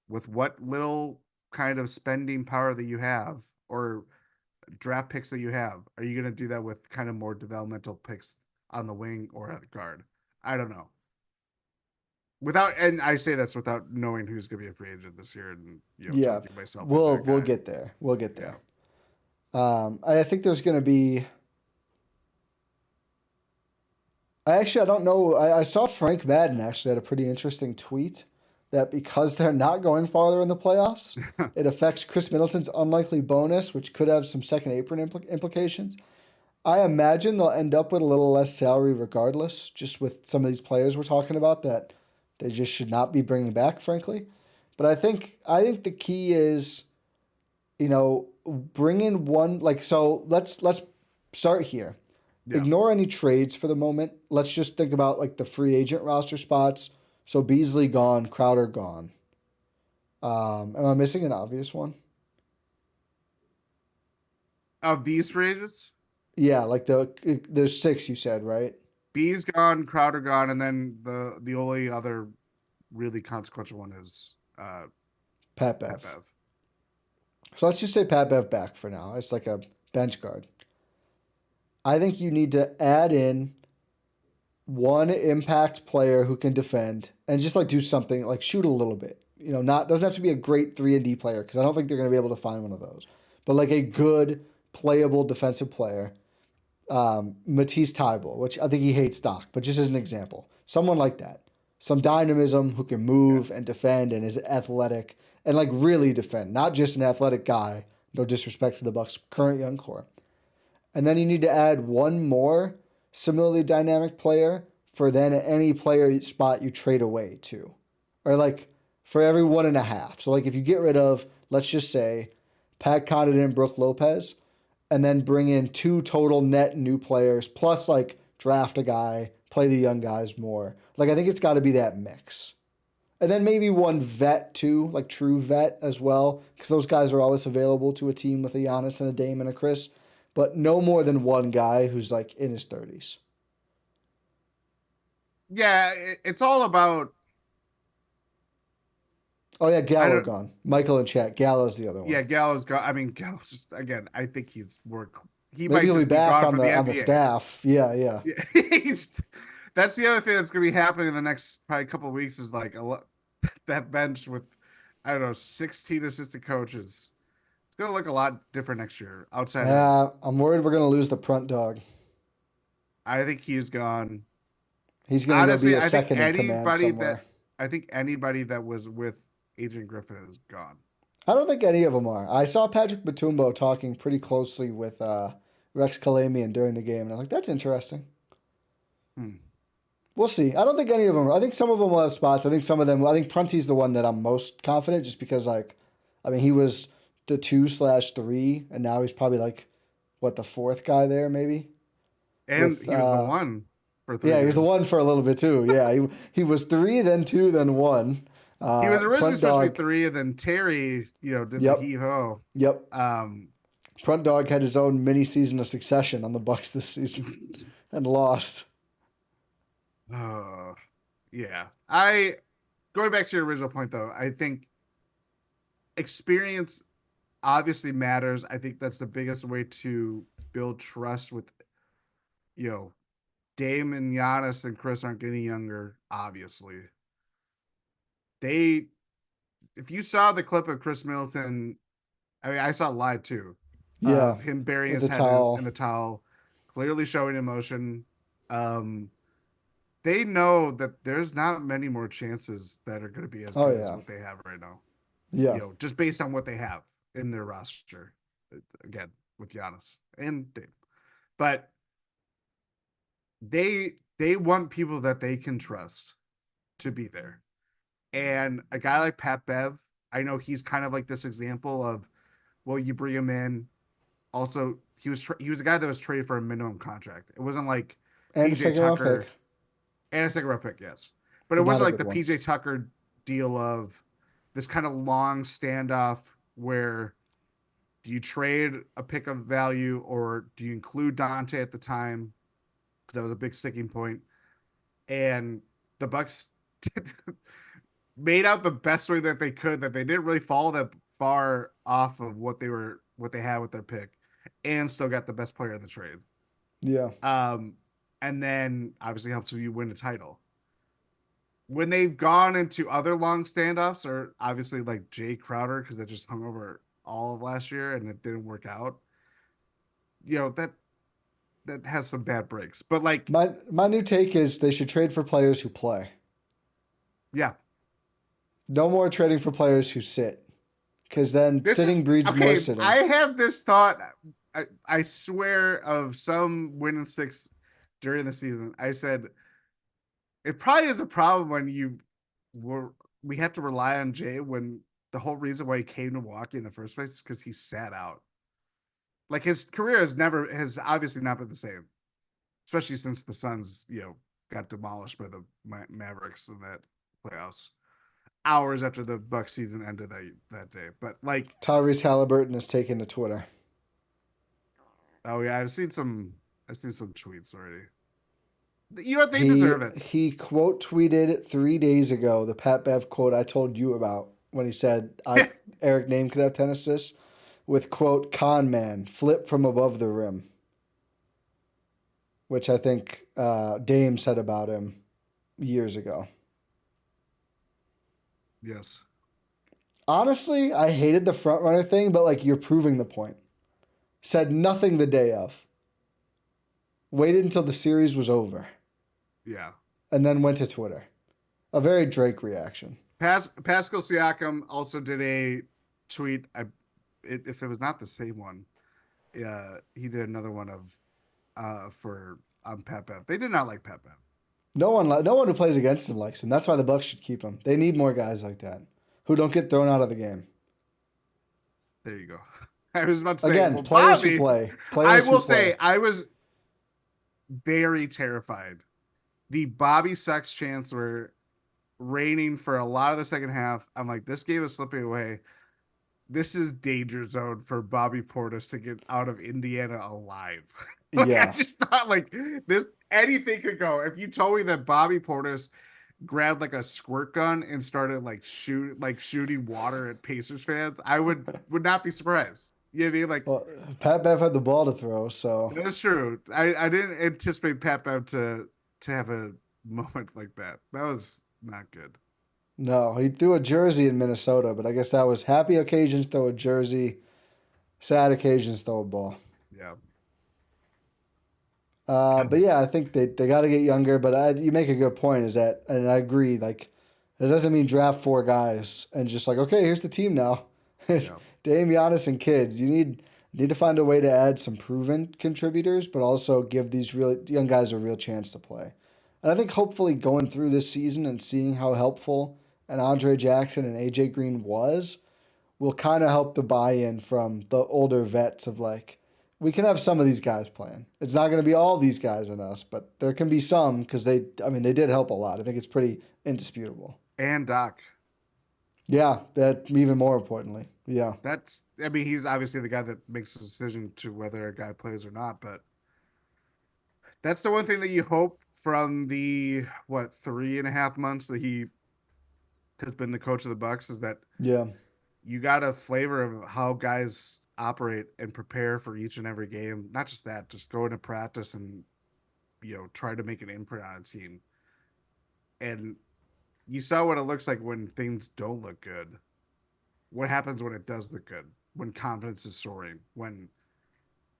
with what little kind of spending power that you have or draft picks that you have? Are you going to do that with kind of more developmental picks on the wing or at the guard? I don't know. And I say that's without knowing who's going to be a free agent this year, and myself. We'll get there. I think there's going to be. I don't know. I saw Frank Madden actually had a pretty interesting tweet that because they're not going farther in the playoffs, it affects Khris Middleton's unlikely bonus, which could have some second apron implications. I imagine they'll end up with a little less salary regardless, just with some of these players we're talking about that they just should not be bringing back, frankly. But I think the key is, bring in one like so. Let's start here. Yeah. Ignore any trades for the moment. Let's just think about like the free agent roster spots. So Beasley gone, Crowder gone. Am I missing an obvious one? Of these free agents, Yeah, like there's six you said, right? B's gone, Crowder gone, and then the only other really consequential one is Pat Pat Bev. Bev. So let's just say Pat Bev back for now. It's like a bench guard. I think you need to add in one impact player who can defend and just like do something like shoot a little bit. Not doesn't have to be a great 3-and-D player because I don't think they're going to be able to find one of those. But like a good playable defensive player, Matisse Thybulle, which I think he hates Doc, but just as an example, someone like that, some dynamism who can move and defend and is athletic and like really defend, not just an athletic guy. No disrespect to the Bucks' current young core. And then you need to add one more similarly dynamic player for then any player spot you trade away to. Or like for every 1.5. So like if you get rid of, let's just say, Pat Connaughton and Brook Lopez, and then bring in 2 total net new players, plus like draft a guy, play the young guys more. Like I think it's got to be that mix. And then maybe one vet too, like true vet as well, because those guys are always available to a team with a Giannis and a Dame and a Khris. But no more than one guy who's like in his 30s. Yeah, it's all about. Oh yeah, Gallo gone. Michael and chat. Gallo's the other one. Yeah, Gallo's gone. I mean, Gallo's just again. I think he's more. He Maybe might he'll just be back gone on from the NBA. staff. Yeah. That's the other thing that's going to be happening in the next probably couple of weeks is like that bench with I don't know 16 assistant coaches. It's going to look a lot different next year. Outside of, I'm worried we're gonna lose the front dog. I think he's gone. He's gonna go be Honestly, a second in command somewhere. I think anybody that was with Adrian Griffin is gone. I don't think any of them are. I saw Patrick Batumbo talking pretty closely with Rex Kalamian during the game, and I'm like, that's interesting. We'll see. I don't think any of them. I think some of them will have spots. I think some of them. I think Prunty's the one that I'm most confident, just because he was the 2/3, and now he's probably like, what, the 4th guy there maybe. And he was the 1 for 3 Yeah, years. he was the 1 for a little bit too. Yeah, he was 3, then 2, then 1. He was originally supposed to be 3, and then Terry, did the heave-ho. Yep. Front Dog had his own mini season of Succession on the Bucks this season and lost. Yeah. Going back to your original point though, I think experience obviously matters. I think that's the biggest way to build trust with, Dame and Giannis and Khris aren't getting younger, obviously. If you saw the clip of Khris Middleton, I mean, I saw it live too. Yeah. Of him burying his head in the towel, clearly showing emotion. They know that there's not many more chances that are going to be as good as what they have right now. Yeah. Just based on what they have in their roster. Again, with Giannis and Dame. But they want people that they can trust to be there. And a guy like Pat Bev, I know he's kind of like this example of, well, you bring him in. Also, he was a guy that was traded for a minimum contract. It wasn't like and PJ Tucker pick. And a second round pick, yes. But it wasn't like the PJ Tucker deal of this kind of long standoff where do you trade a pick of value or do you include Dante at the time? Because that was a big sticking point. And the Bucks made out the best way that they could, that they didn't really fall that far off of what they had with their pick, and still got the best player in the trade. Yeah. And then obviously helps you win a title. When they've gone into other long standoffs, or obviously like Jay Crowder, because that just hung over all of last year and it didn't work out. That has some bad breaks. But like my new take is they should trade for players who play. Yeah. No more trading for players who sit. Because then sitting breeds more sitting. I have this thought. I swear of some winning sticks during the season, I said it probably is a problem when we have to rely on Jay when the whole reason why he came to Milwaukee in the first place is because he sat out. Like his career has obviously not been the same, especially since the Suns, got demolished by the Mavericks in that playoffs hours after the Bucks season ended that day. But like, Tyrese Halliburton has taken to Twitter. oh yeah, I've seen some tweets already. You know what? They He deserve it. he quote tweeted 3 days ago the Pat Bev quote I told you about when he said Eric Name could have 10 assists with quote con man flip from above the rim, which I think Dame said about him years ago. Yes. Honestly, I hated the front runner thing, but like you're proving the point. Said nothing the day of. Waited until the series was over. Yeah. And then went to Twitter. A very Drake reaction. Pascal Siakam also did a tweet. If it was not the same one, he did another one for Pat Bev. They did not like Pat Bev. No one who plays against him likes him. That's why the Bucks should keep him. They need more guys like that who don't get thrown out of the game. There you go. I was about to say again, well, players Bobby, who play. I will say I was very terrified. The Bobby Sex chants were raining for a lot of the second half. I'm like, this game is slipping away. This is danger zone for Bobby Portis to get out of Indiana alive. Yeah. I just thought like this anything could go. If you told me that Bobby Portis grabbed like a squirt gun and started shooting water at Pacers fans, I would not be surprised. You know what I mean? Like, well, Pat Bev had the ball to throw, so that's true. I didn't anticipate Pat Bev to have a moment like that. That was not good. no, he threw a jersey in Minnesota, but I guess that was happy occasions throw a jersey, sad occasions throw a ball. Yeah. But yeah, I think they got to get younger. But you make a good point. Is that, and I agree. Like, it doesn't mean draft 4 guys and just like, okay, here's the team now. Yeah. Dame, Giannis, and kids. You need to find a way to add some proven contributors, but also give these really young guys a real chance to play. And I think hopefully going through this season and seeing how helpful an Andre Jackson and AJ Green will kind of help the buy-in from the older vets of like, we can have some of these guys playing. It's not going to be all these guys on us, but there can be some because they did help a lot. I think it's pretty indisputable. And Doc. Yeah, that even more importantly. Yeah. He's obviously the guy that makes the decision to whether a guy plays or not, but that's the one thing that you hope from the 3.5 months that he has been the coach of the Bucks is that you got a flavor of how guys operate and prepare for each and every game. Not just that, just go into practice and try to make an imprint on a team. And you saw what it looks like when things don't look good. What happens when it does look good? When confidence is soaring, when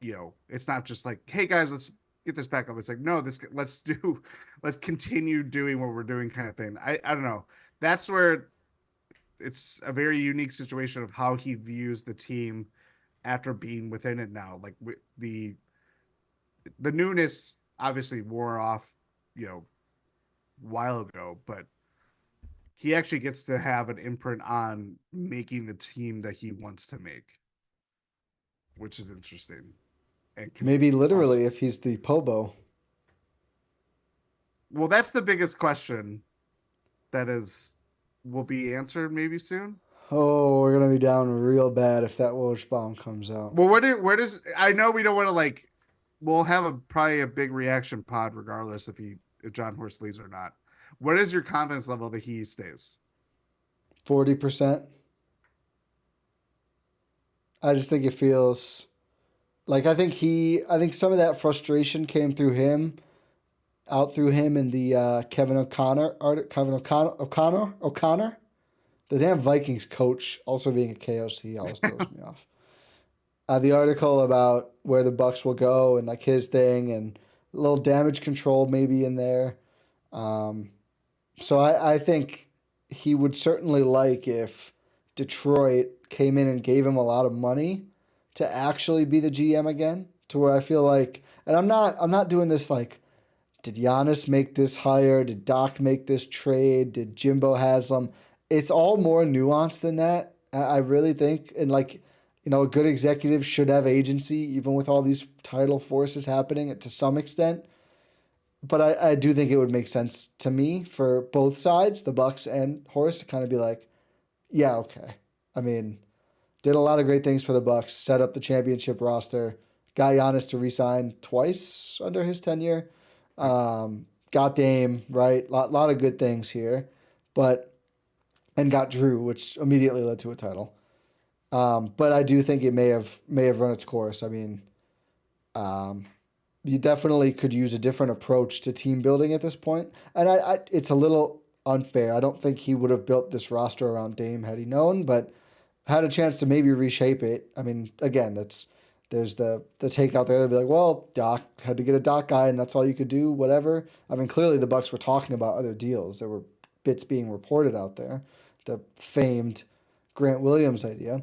it's not just like, hey guys, let's get this back up. It's like, no, let's continue doing what we're doing kind of thing. I don't know. That's where it's a very unique situation of how he views the team after being within it now. Like the newness obviously wore off, a while ago, but he actually gets to have an imprint on making the team that he wants to make, which is interesting. And maybe literally if he's the Pobo. Well, that's the biggest question that will be answered maybe soon. Oh, we're gonna be down real bad if that Woj bomb comes out. Well, where does I know we don't want to we'll have probably a big reaction pod regardless if John Horst leaves or not. What is your confidence level that he stays? 40%. I just think it feels like I think some of that frustration came through him in the Kevin O'Connor. The damn Vikings coach also being a KOC always throws me off. The article about where the Bucks will go and like his thing and a little damage control maybe in there. So I think he would certainly like if Detroit came in and gave him a lot of money to actually be the GM again, to where I feel like, and I'm not doing this like, did Giannis make this hire? Did Doc make this trade? Did Jimbo Haslam? It's all more nuanced than that. I really think, and like, a good executive should have agency, even with all these tidal forces happening to some extent. But I do think it would make sense to me for both sides, the Bucks and Horst, to kind of be like, yeah, okay. I mean, did a lot of great things for the Bucks, set up the championship roster, got Giannis to re-sign twice under his tenure, got Dame, right? Lot of good things here, and got Drew, which immediately led to a title. But I do think it may have run its course. I mean, you definitely could use a different approach to team building at this point. And it's a little unfair. I don't think he would have built this roster around Dame had he known, but had a chance to maybe reshape it. I mean, again, there's the take out there. They'd be like, well, Doc had to get a Doc guy, and that's all you could do, whatever. I mean, clearly the Bucks were talking about other deals. There were bits being reported out there. The famed Grant Williams idea.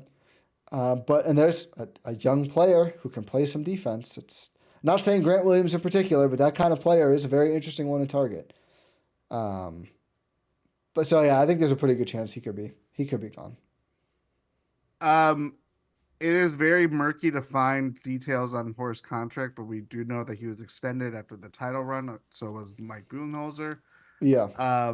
And there's a young player who can play some defense. It's not saying Grant Williams in particular, but that kind of player is a very interesting one to target. But so yeah, I think there's a pretty good chance he could be gone. It is very murky to find details on Horst's contract, but we do know that he was extended after the title run. So was Mike Budenholzer. Yeah.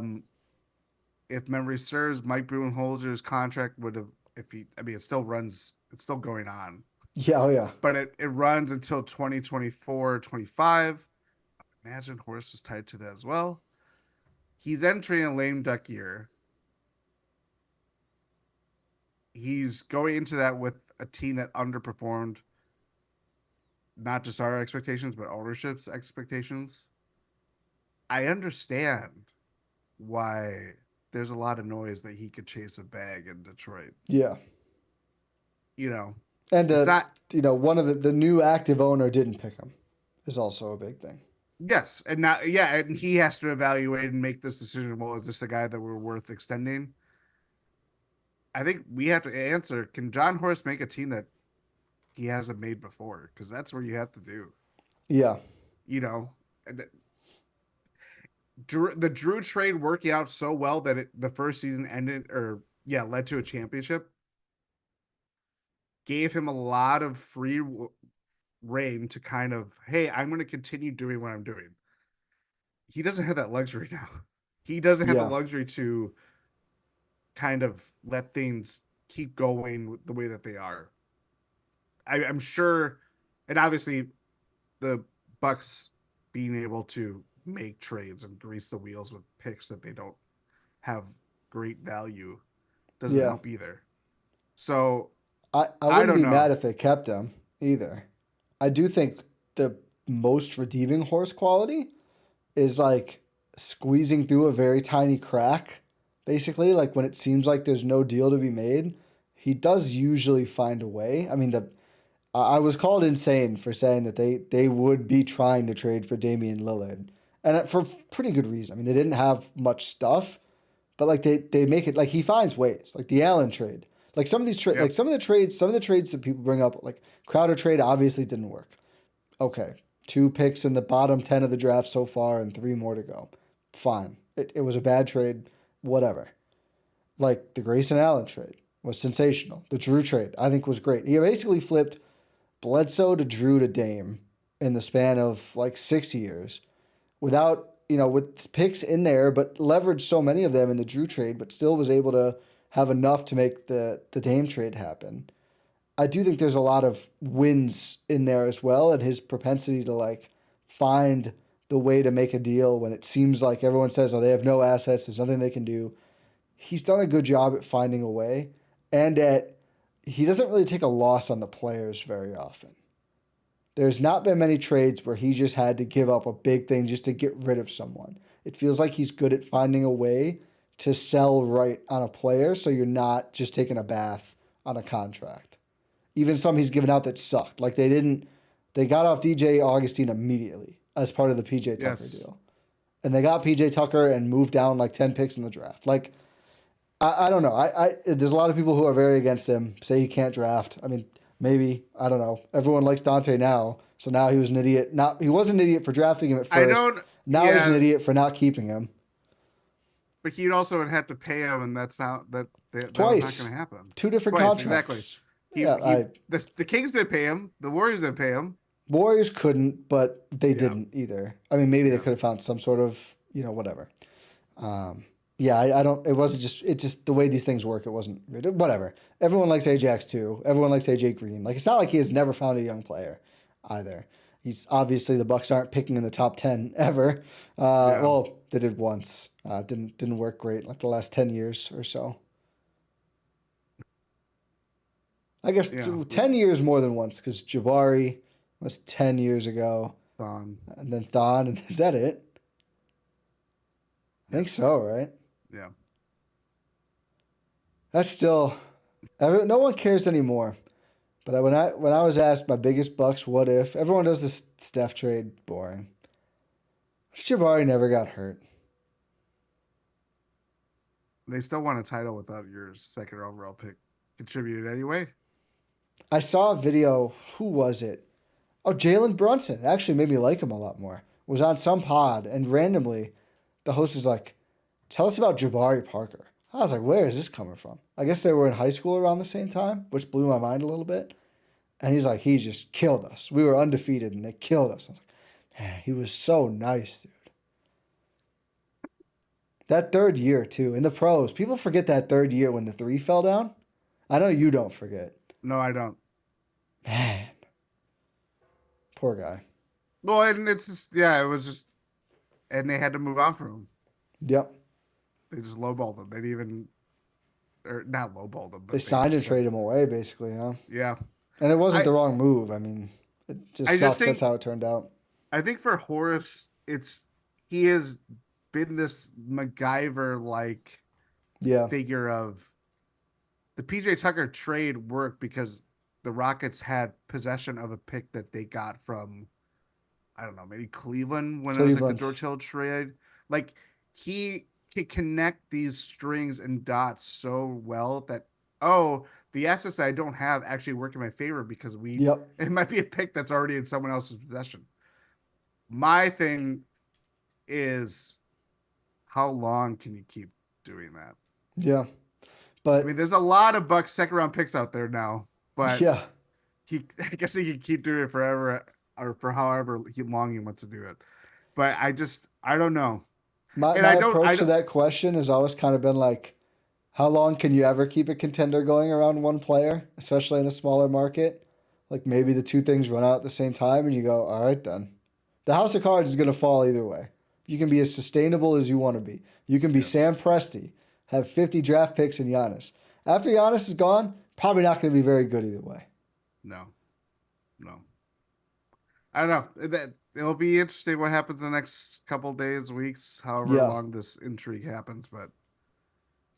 If memory serves, Mike Budenholzer's contract would have, it still runs, it's still going on. Yeah, oh yeah. But it runs until 2024, 25. Imagine Horst is tied to that as well. He's entering a lame duck year. He's going into that with a team that underperformed not just our expectations, but ownership's expectations. I understand why there's a lot of noise that he could chase a bag in Detroit. Yeah. And one of the new active owner didn't pick him is also a big thing. Yes. And now, yeah, and he has to evaluate and make this decision. Well, is this a guy that we're worth extending? I think we have to answer, can John Horst make a team that he hasn't made before? Because that's where you have to do. Yeah. The Drew trade working out so well that the first season led to a championship. Gave him a lot of free reign to kind of, hey, I'm going to continue doing what I'm doing. He doesn't have that luxury now. He doesn't have the luxury to kind of let things keep going the way that they are. I'm sure, and obviously the Bucks being able to make trades and grease the wheels with picks that they don't have great value doesn't help either. So I wouldn't be mad if they kept him either. I do think the most redeeming Horse quality is like squeezing through a very tiny crack. Basically, like when it seems like there's no deal to be made, he does usually find a way. I mean, I was called insane for saying that they would be trying to trade for Damian Lillard, and for pretty good reason. I mean, they didn't have much stuff, but like they make it like he finds ways. Like the Allen trade, like some of these like some of the trades that people bring up, like Crowder trade obviously didn't work. Okay, 2 picks in the bottom 10 of the draft so far, and 3 more to go. Fine, it was a bad trade. Whatever. Like the Grayson Allen trade was sensational. The Drew trade, I think, was great. He basically flipped Bledsoe to Drew to Dame in the span of like 6 years without, with picks in there, but leveraged so many of them in the Drew trade, but still was able to have enough to make the Dame trade happen. I do think there's a lot of wins in there as well, and his propensity to like find the way to make a deal when it seems like everyone says, oh, they have no assets, there's nothing they can do. He's done a good job at finding a way, and he doesn't really take a loss on the players very often. There's not been many trades where he just had to give up a big thing just to get rid of someone. It feels like he's good at finding a way to sell right on a player so you're not just taking a bath on a contract. Even some he's given out that sucked. Like they got off DJ Augustine immediately as part of the PJ Tucker deal. And they got PJ Tucker and moved down like 10 picks in the draft. Like, I don't know. There's a lot of people who are very against him, say he can't draft. I mean, Maybe. I don't know. Everyone likes Dante now. So now he was an idiot. He wasn't an idiot for drafting him at I first. don't. Now he's an idiot for not keeping him. But he'd also have to pay him, and that's not that was not Twice. going to happen. 2 different contracts. Exactly. The Kings didn't pay him. The Warriors didn't pay him. Warriors couldn't, but they didn't either. I mean, maybe they could have found some sort of, whatever. I don't. It wasn't just. It's just the way these things work. It wasn't. Whatever. Everyone likes Ajax too. Everyone likes AJ Green. Like, it's not like he has never found a young player, either. He's obviously, the Bucks aren't picking in the top 10 ever. Well, they did once. Didn't work great. Like the last 10 years or so. I guess 10 years more than once, because Jabari was 10 years ago. Thon. And then Thon, and is that it? I think so, right? Yeah. That's still, no one cares anymore. But when I was asked my biggest Bucks what if, everyone does this Steph trade, boring. Jabari never got hurt. They still won a title without your second overall pick contributed anyway. I saw a video. Who was it? Oh, Jalen Brunson. It actually made me like him a lot more. Was on some pod, and randomly, the host was like, "Tell us about Jabari Parker." I was like, "Where is this coming from?" I guess they were in high school around the same time, which blew my mind a little bit. And he's like, "He just killed us. We were undefeated, and they killed us." I was like, "Man, he was so nice, dude." That third year, too, in the pros, people forget that third year when the 3 fell down. I know you don't forget. No, I don't. Man. Poor guy. Well, and it's just, it was just, and they had to move on from him. Yep. They just lowballed him. They didn't even, or not lowballed him. But they signed and traded him away, basically, huh? Yeah. And it wasn't the wrong move. I mean, it just sucks. That's how it turned out. I think for Horst, he has been this MacGyver-like figure of the PJ Tucker trade worked because the Rockets had possession of a pick that they got from, I don't know, maybe Cleveland when it was like the George Hill trade. Like, he can connect these strings and dots so well that, the assets that I don't have actually work in my favor because it might be a pick that's already in someone else's possession. My thing is, how long can you keep doing that? Yeah. But I mean, there's a lot of Bucks second round picks out there now, but I guess he can keep doing it forever or for however long he wants to do it. But I don't know. My approach to that question has always kind of been like, how long can you ever keep a contender going around one player, especially in a smaller market? Like, maybe the two things run out at the same time and you go, all right, then. The house of cards is going to fall either way. You can be as sustainable as you want to be. You can be Sam Presti, have 50 draft picks in Giannis. After Giannis is gone, probably not going to be very good either way. No. I don't know. It'll be interesting what happens in the next couple days, weeks, however long this intrigue happens. But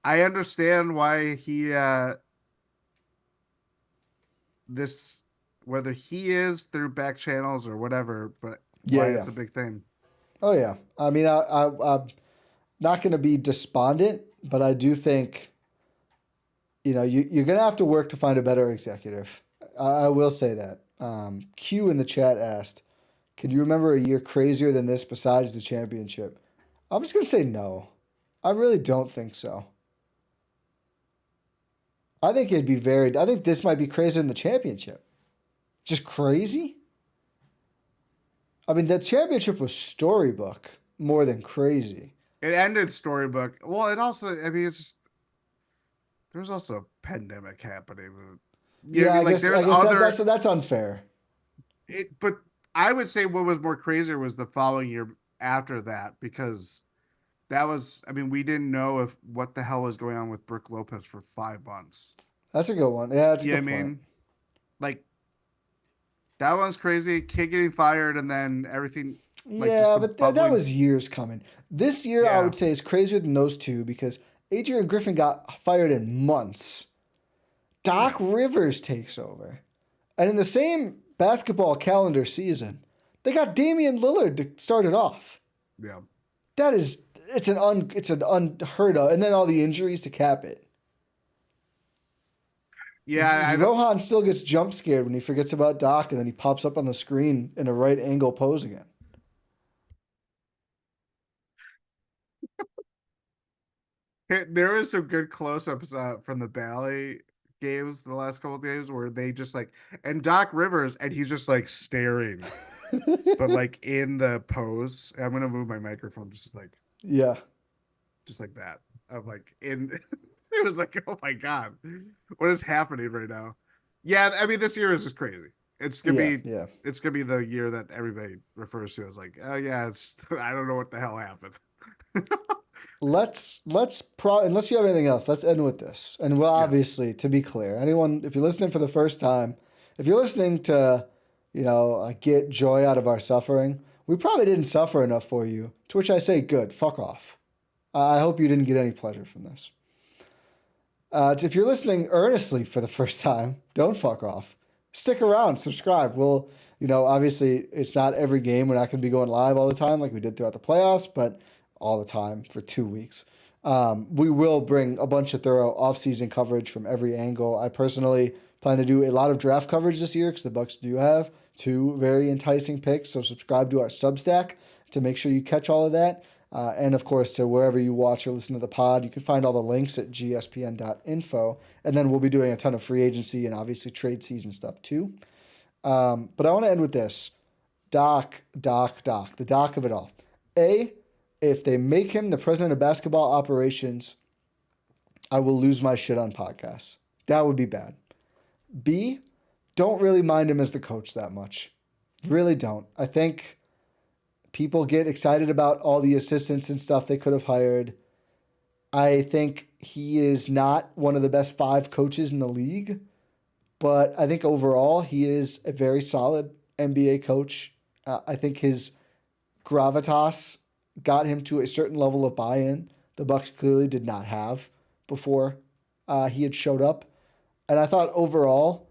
I understand why whether he is through back channels or whatever, but why it's a big thing. Oh, yeah. I mean, I'm not going to be despondent, but I do think, you're going to have to work to find a better executive. I will say that. Q in the chat asked, can you remember a year crazier than this besides the championship? I'm just going to say no. I really don't think so. I think I think this might be crazier than the championship. Just crazy? I mean, that championship was storybook more than crazy. It ended storybook. Well, it also, I mean, it's just, there's also a pandemic happening. I guess that's unfair. But I would say what was more crazier was the following year after that, because that was, I mean, we didn't know what the hell was going on with Brook Lopez for 5 months. That's a good one. Yeah, that's a good point. I mean, like, that one's crazy. Kid getting fired and then everything. But that was years coming. This year, I would say, is crazier than those two because Adrian Griffin got fired in months. Doc Rivers takes over. And in the same basketball calendar season, they got Damian Lillard to start it off. Yeah. It's an unheard of. And then all the injuries to cap it. Yeah, I don't. Rohan still gets jump scared when he forgets about Doc, and then he pops up on the screen in a right angle pose again. There was some good close-ups from the Bally games, the last couple of games, where they just like and Doc Rivers, and he's just like staring, but like in the pose. I'm gonna move my microphone Yeah, just like that. I'm like in. It was like, oh my god, what is happening right now? Yeah, I mean, this year is just crazy. It's gonna yeah, be, yeah. it's gonna be the year that everybody refers to as like, oh yeah, it's. I don't know what the hell happened. Unless you have anything else, let's end with this. And well, Yes. obviously, to be clear, anyone, if you're listening for the first time, if you're listening to, get joy out of our suffering, we probably didn't suffer enough for you. To which I say, good, fuck off. I hope you didn't get any pleasure from this. If you're listening earnestly for the first time, don't fuck off. Stick around, subscribe. Obviously, it's not every game. We're not going to be going live all the time like we did throughout the playoffs, but all the time for 2 weeks. We will bring a bunch of thorough off-season coverage from every angle. I personally plan to do a lot of draft coverage this year because the Bucks do have two very enticing picks. So subscribe to our Substack to make sure you catch all of that. And of course, to wherever you watch or listen to the pod, you can find all the links at gspn.info. And then we'll be doing a ton of free agency and obviously trade season stuff too. But I want to end with this. Doc, the doc of it all. If they make him the president of basketball operations, I will lose my shit on podcasts. That would be bad. B, don't really mind him as the coach that much. Really don't. I think people get excited about all the assistants and stuff they could have hired. I think he is not one of the best 5 coaches in the league, but I think overall he is a very solid NBA coach. I think his gravitas got him to a certain level of buy-in the Bucks clearly did not have before he had showed up. And I thought overall,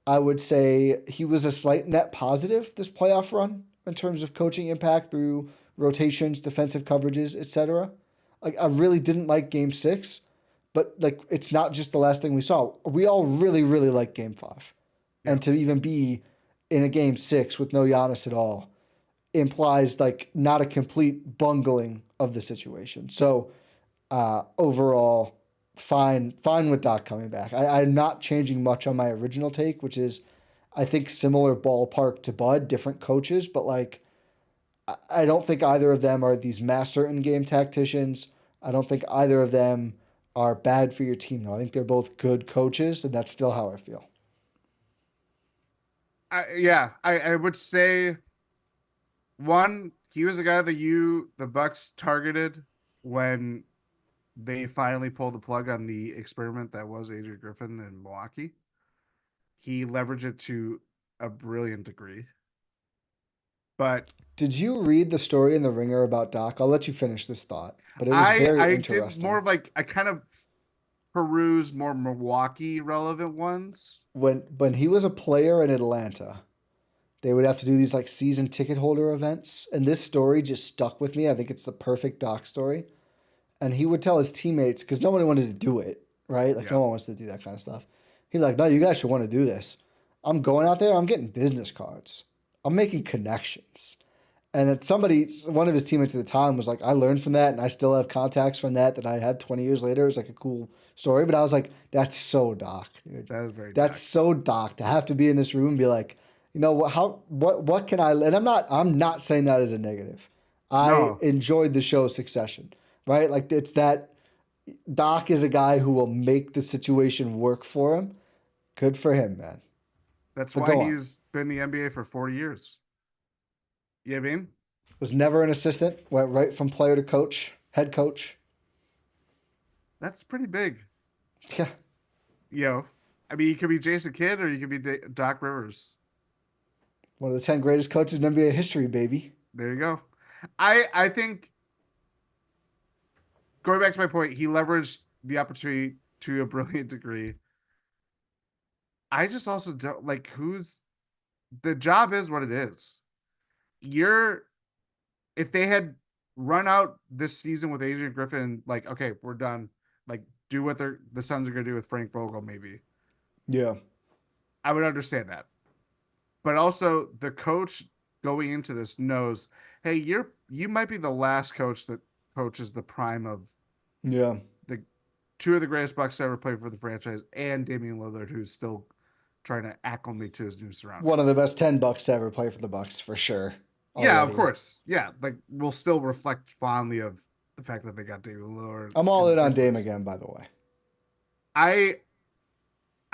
I would say he was a slight net positive this playoff run in terms of coaching impact through rotations, defensive coverages, etc. Like I really didn't like Game 6, but like it's not just the last thing we saw. We all really, really like Game 5, Yeah. and to even be in a Game 6 with no Giannis at all implies like not a complete bungling of the situation. So overall, fine with Doc coming back. I'm not changing much on my original take, which is I think similar ballpark to Bud, different coaches, but like I don't think either of them are these master in-game tacticians. I don't think either of them are bad for your team though. I think they're both good coaches, and that's still how I feel. I would say one, he was a guy that the Bucks targeted when they finally pulled the plug on the experiment that was Adrian Griffin in Milwaukee. He leveraged it to a brilliant degree. But Did you read the story in the Ringer about Doc? I'll let you finish this thought, but it was very I did more interesting. of like I kind of perused more Milwaukee relevant ones. When he was a player in Atlanta, they would have to do these like season ticket holder events, and this story just stuck with me. I think it's the perfect Doc story. And he would tell his teammates because nobody wanted to do it, right? Like Yeah. no one wants to do that kind of stuff. He's like, no, you guys should want to do this. I'm going out there. I'm getting business cards. I'm making connections. And then one of his teammates at the time was like, I learned from that, and I still have contacts from that I had 20 years later. It was like a cool story, but I was like, that's so Doc, dude. That was very That's Doc. so Doc to have to be in this room and be like, what can I? And I'm not saying that as a negative. I No, enjoyed the show Succession, right? Like it's that Doc is a guy who will make the situation work for him. Good for him, man. that's But why go on. he's been in the NBA for 40 years. You know what I mean? Was never an assistant. Went right from player to coach, head coach. That's pretty big. Yeah. You know, I mean, you could be Jason Kidd or you could be Doc Rivers. One of the 10 greatest coaches in NBA history, baby. There you go. I think going back to my point, he leveraged the opportunity to a brilliant degree. I just also don't like who's the job is what it is. You're if they had run out this season with Adrian Griffin, like, okay, we're done. Like, do what the Suns are gonna do with Frank Vogel, maybe. Yeah. I would understand that. But also the coach going into this knows, hey, you might be the last coach that coaches the prime of Yeah. the two of the greatest Bucks to ever play for the franchise, and Damian Lillard, who's still trying to acclimate to his new One of surroundings. the best 10 Bucks to ever play for the Bucks for sure. Yeah, of Already. course. Yeah, like we'll still reflect fondly of the fact that they got Damian Lillard I'm all in the in on first Dame place. again, by the way. I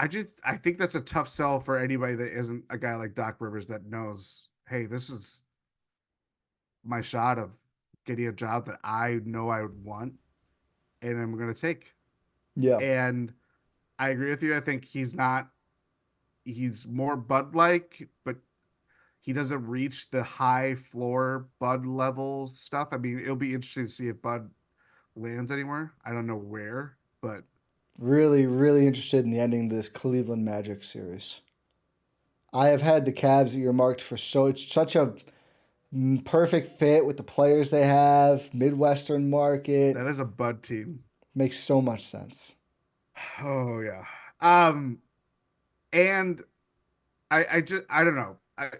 I think that's a tough sell for anybody that isn't a guy like Doc Rivers that knows, hey, this is my shot of getting a job that I know I would want and I'm gonna take. Yeah. And I agree with you. I think he's more Bud like, but he doesn't reach the high floor Bud level stuff. I mean, it'll be interesting to see if Bud lands anywhere. I don't know where, but Really, really interested in the ending to this Cleveland Magic series. I have had the Cavs earmarked for it's such a perfect fit with the players they have, Midwestern market. that is a Bud team. Makes so much sense. Oh yeah. Um, and I don't know. A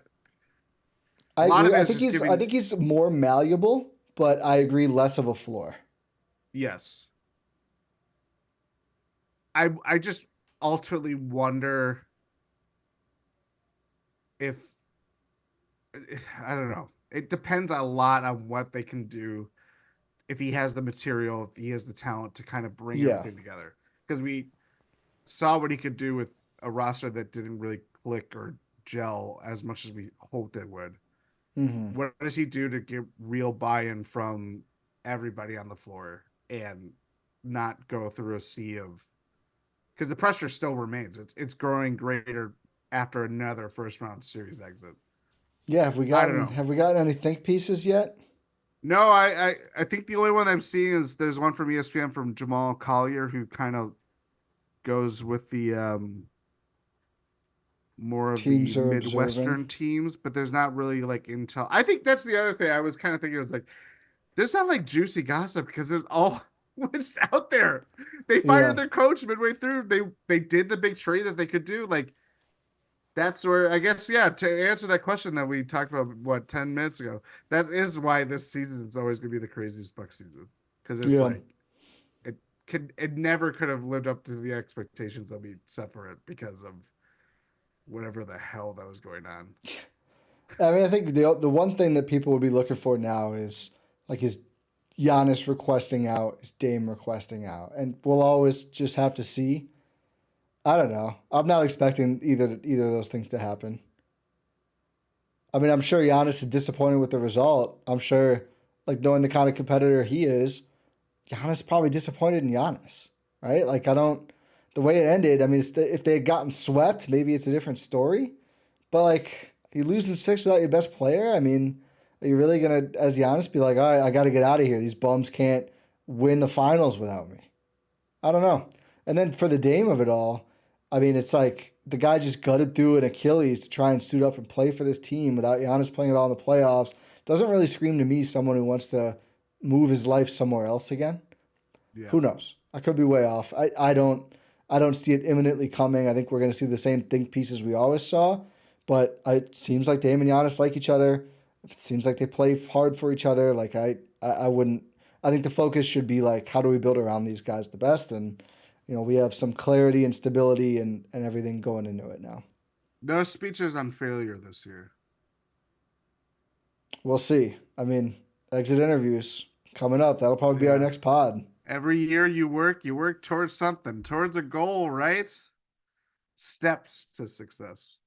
I lot agree. of it is just I giving think he's more malleable, but I agree less of a floor. yes. I just ultimately wonder if I don't know. It depends a lot on what they can do if he has the material, if he has the talent to kind of bring Yeah. everything together. Because we saw what he could do with a roster that didn't really click or gel as much as we hoped it would. Mm-hmm. What does he do to get real buy-in from everybody on the floor and not go through a sea of because the pressure still remains. It's growing greater after another first round series exit. Yeah. I don't know. Have we gotten any think pieces yet? No, I think the only one I'm seeing is there's one from ESPN from Jamal Collier who kind of goes with the more of the Teams are observing. Midwestern teams, but there's not really like intel. I think that's the other thing I was kind of thinking was like there's not like juicy gossip because there's all what's out there. They Yeah. fired their coach midway through. They did the big trade that they could do. Like that's where I guess yeah. To answer that question that we talked about what 10 minutes ago, that is why this season is always going to be the craziest Buck season because it's Yeah. like it never could have lived up to the expectations that we set for it because of whatever the hell that was going on. I mean, I think the one thing that people would be looking for now is like his Giannis requesting out, his Dame requesting out, and we'll always just have to see. I don't know. I'm not expecting either of those things to happen. I mean, I'm sure Giannis is disappointed with the result. I'm sure, like knowing the kind of competitor he is, Giannis is probably disappointed in Giannis, right? Like I don't. The way it ended, I mean, if they had gotten swept, maybe it's a different story. But like you losing six without your best player, I mean, are you really gonna, as Giannis, be like, all right, I got to get out of here. These bums can't win the finals without me. I don't know. And then for the Dame of it all, I mean, it's like the guy just gutted through an Achilles to try and suit up and play for this team without Giannis playing it all in the playoffs. Doesn't really scream to me someone who wants to move his life somewhere else again. Yeah. Who knows? I could be way off. I don't see it imminently coming. I think we're going to see the same think pieces we always saw. But it seems like Dame and Giannis like each other. It seems like they play hard for each other. Like I wouldn't. I think the focus should be like how do we build around these guys the best, and we have some clarity and stability and everything going into it now. No speeches on failure this year. We'll see. I mean, exit interviews coming up. That'll probably be our Yeah. next pod. Every year you work towards something, towards a goal, right? Steps to success.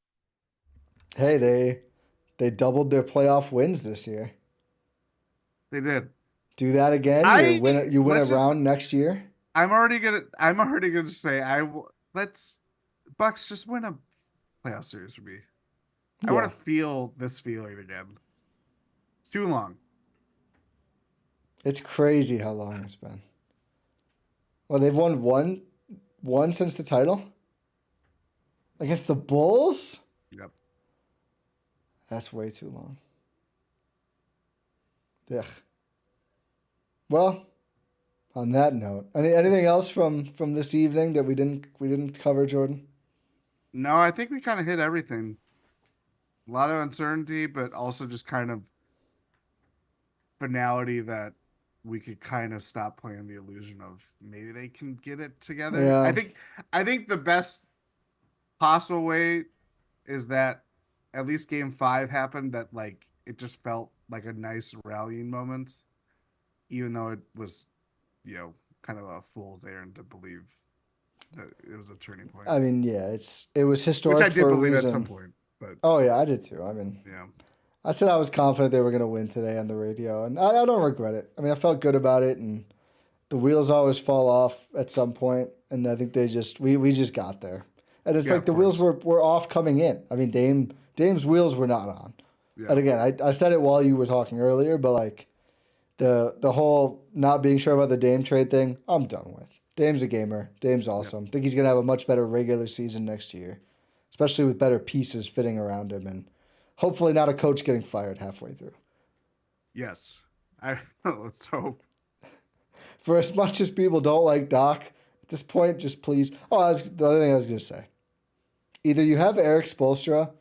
Hey, they doubled their playoff wins this year. They did. Do that again. I You win a let's just round next year. I'm already gonna say let's Bucks just win a playoff series for me. I Yeah, want to feel this feeling again. It's too long. it's crazy how long it's been. Well, they've won one since the title against the Bulls. Yep. That's way too long. Ugh. Well, on that note, anything else from this evening that we didn't cover, Jordan? No, I think we kind of hit everything. A lot of uncertainty, but also just kind of finality that we could kind of stop playing the illusion of maybe they can get it together. Yeah. I think the best possible way is that at least game 5 happened that like it just felt like a nice rallying moment, even though it was, kind of a fool's errand to believe that it was a turning point. I mean, yeah, it was historic Which I did for a believe reason. at some point, but Oh yeah, I did too. I mean, yeah. I said I was confident they were going to win today on the radio, and I don't regret it. I mean, I felt good about it, and the wheels always fall off at some point, and I think we just got there. And it's Yeah, like the of wheels course. were off coming in. I mean, Dame's wheels were not on. Yeah. And again, I said it while you were talking earlier, but like the whole not being sure about the Dame trade thing, I'm done with. Dame's a gamer. Dame's awesome. I think he's gonna have a much better regular season next year, especially with better pieces fitting around him, and hopefully not a coach getting fired halfway through. Yes. Let's hope. For as much as people don't like Doc, at this point, just please. Oh, the other thing I was gonna say. Either you have Eric Spoelstra,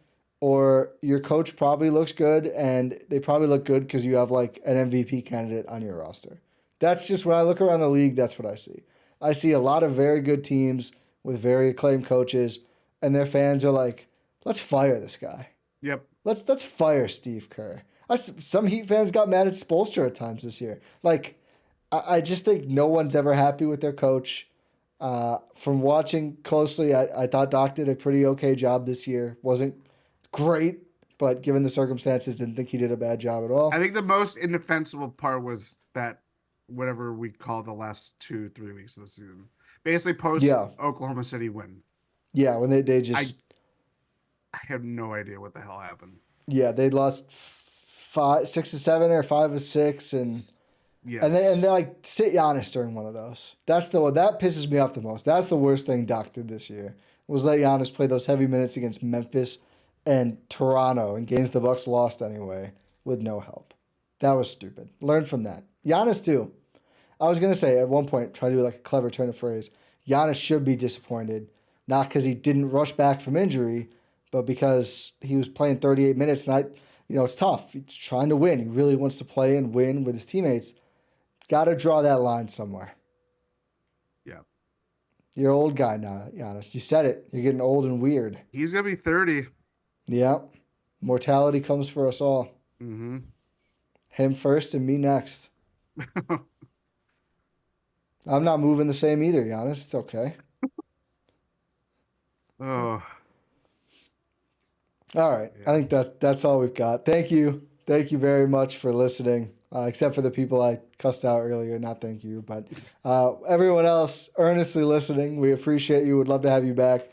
or your coach probably looks good, and they probably look good because you have like an MVP candidate on your roster. That's just when I look around the league, that's what I see. I see a lot of very good teams with very acclaimed coaches, and their fans are like, let's fire this guy. Yep. Let's fire Steve Kerr. Some Heat fans got mad at Spoelstra at times this year. Like, I just think no one's ever happy with their coach. From watching closely, I thought Doc did a pretty okay job this year. Wasn't great, but given the circumstances, didn't think he did a bad job at all. I think the most indefensible part was that whatever we call the last 2-3 weeks of the season, basically post Oklahoma City win. Yeah, when they just I have no idea what the hell happened. Yeah, they lost 6-7 or 5-6, and yes, and they like sit Giannis during one of those. That's the one that pisses me off the most. That's the worst thing Doc did this year, was let Giannis play those heavy minutes against Memphis and Toronto in games the Bucks lost anyway with no help. That was stupid. Learn from that. Giannis too. I was gonna say at one point, try to do like a clever turn of phrase. Giannis should be disappointed, not because he didn't rush back from injury, but because he was playing 38 minutes, and it's tough. He's trying to win. He really wants to play and win with his teammates. Got to draw that line somewhere. Yeah. You're an old guy now, Giannis. You said it. You're getting old and weird. He's gonna be 30. Yeah. Mortality comes for us all. Mm-hmm. Him first and me next. I'm not moving the same either, Giannis. It's okay. Oh. All right. Yeah. I think that's all we've got. Thank you. Thank you very much for listening. Except for the people I cussed out earlier, not thank you. But everyone else earnestly listening, we appreciate you. Would love to have you back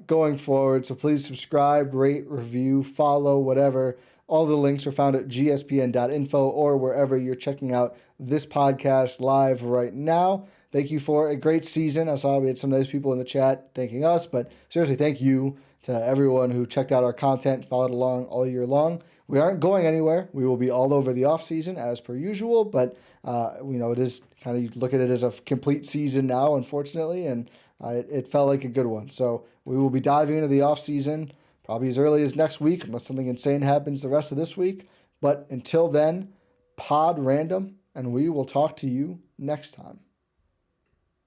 going forward. So please subscribe, rate, review, follow, whatever. All the links are found at gspn.info or wherever you're checking out this podcast live right now. Thank you for a great season. I saw we had some nice people in the chat thanking us, but seriously, thank you to everyone who checked out our content, followed along all year long. We aren't going anywhere. We will be all over the offseason as per usual, but it is kind of, you look at it as a complete season now, unfortunately, and it felt like a good one. So we will be diving into the offseason probably as early as next week, unless something insane happens the rest of this week. But until then, pod random, and we will talk to you next time.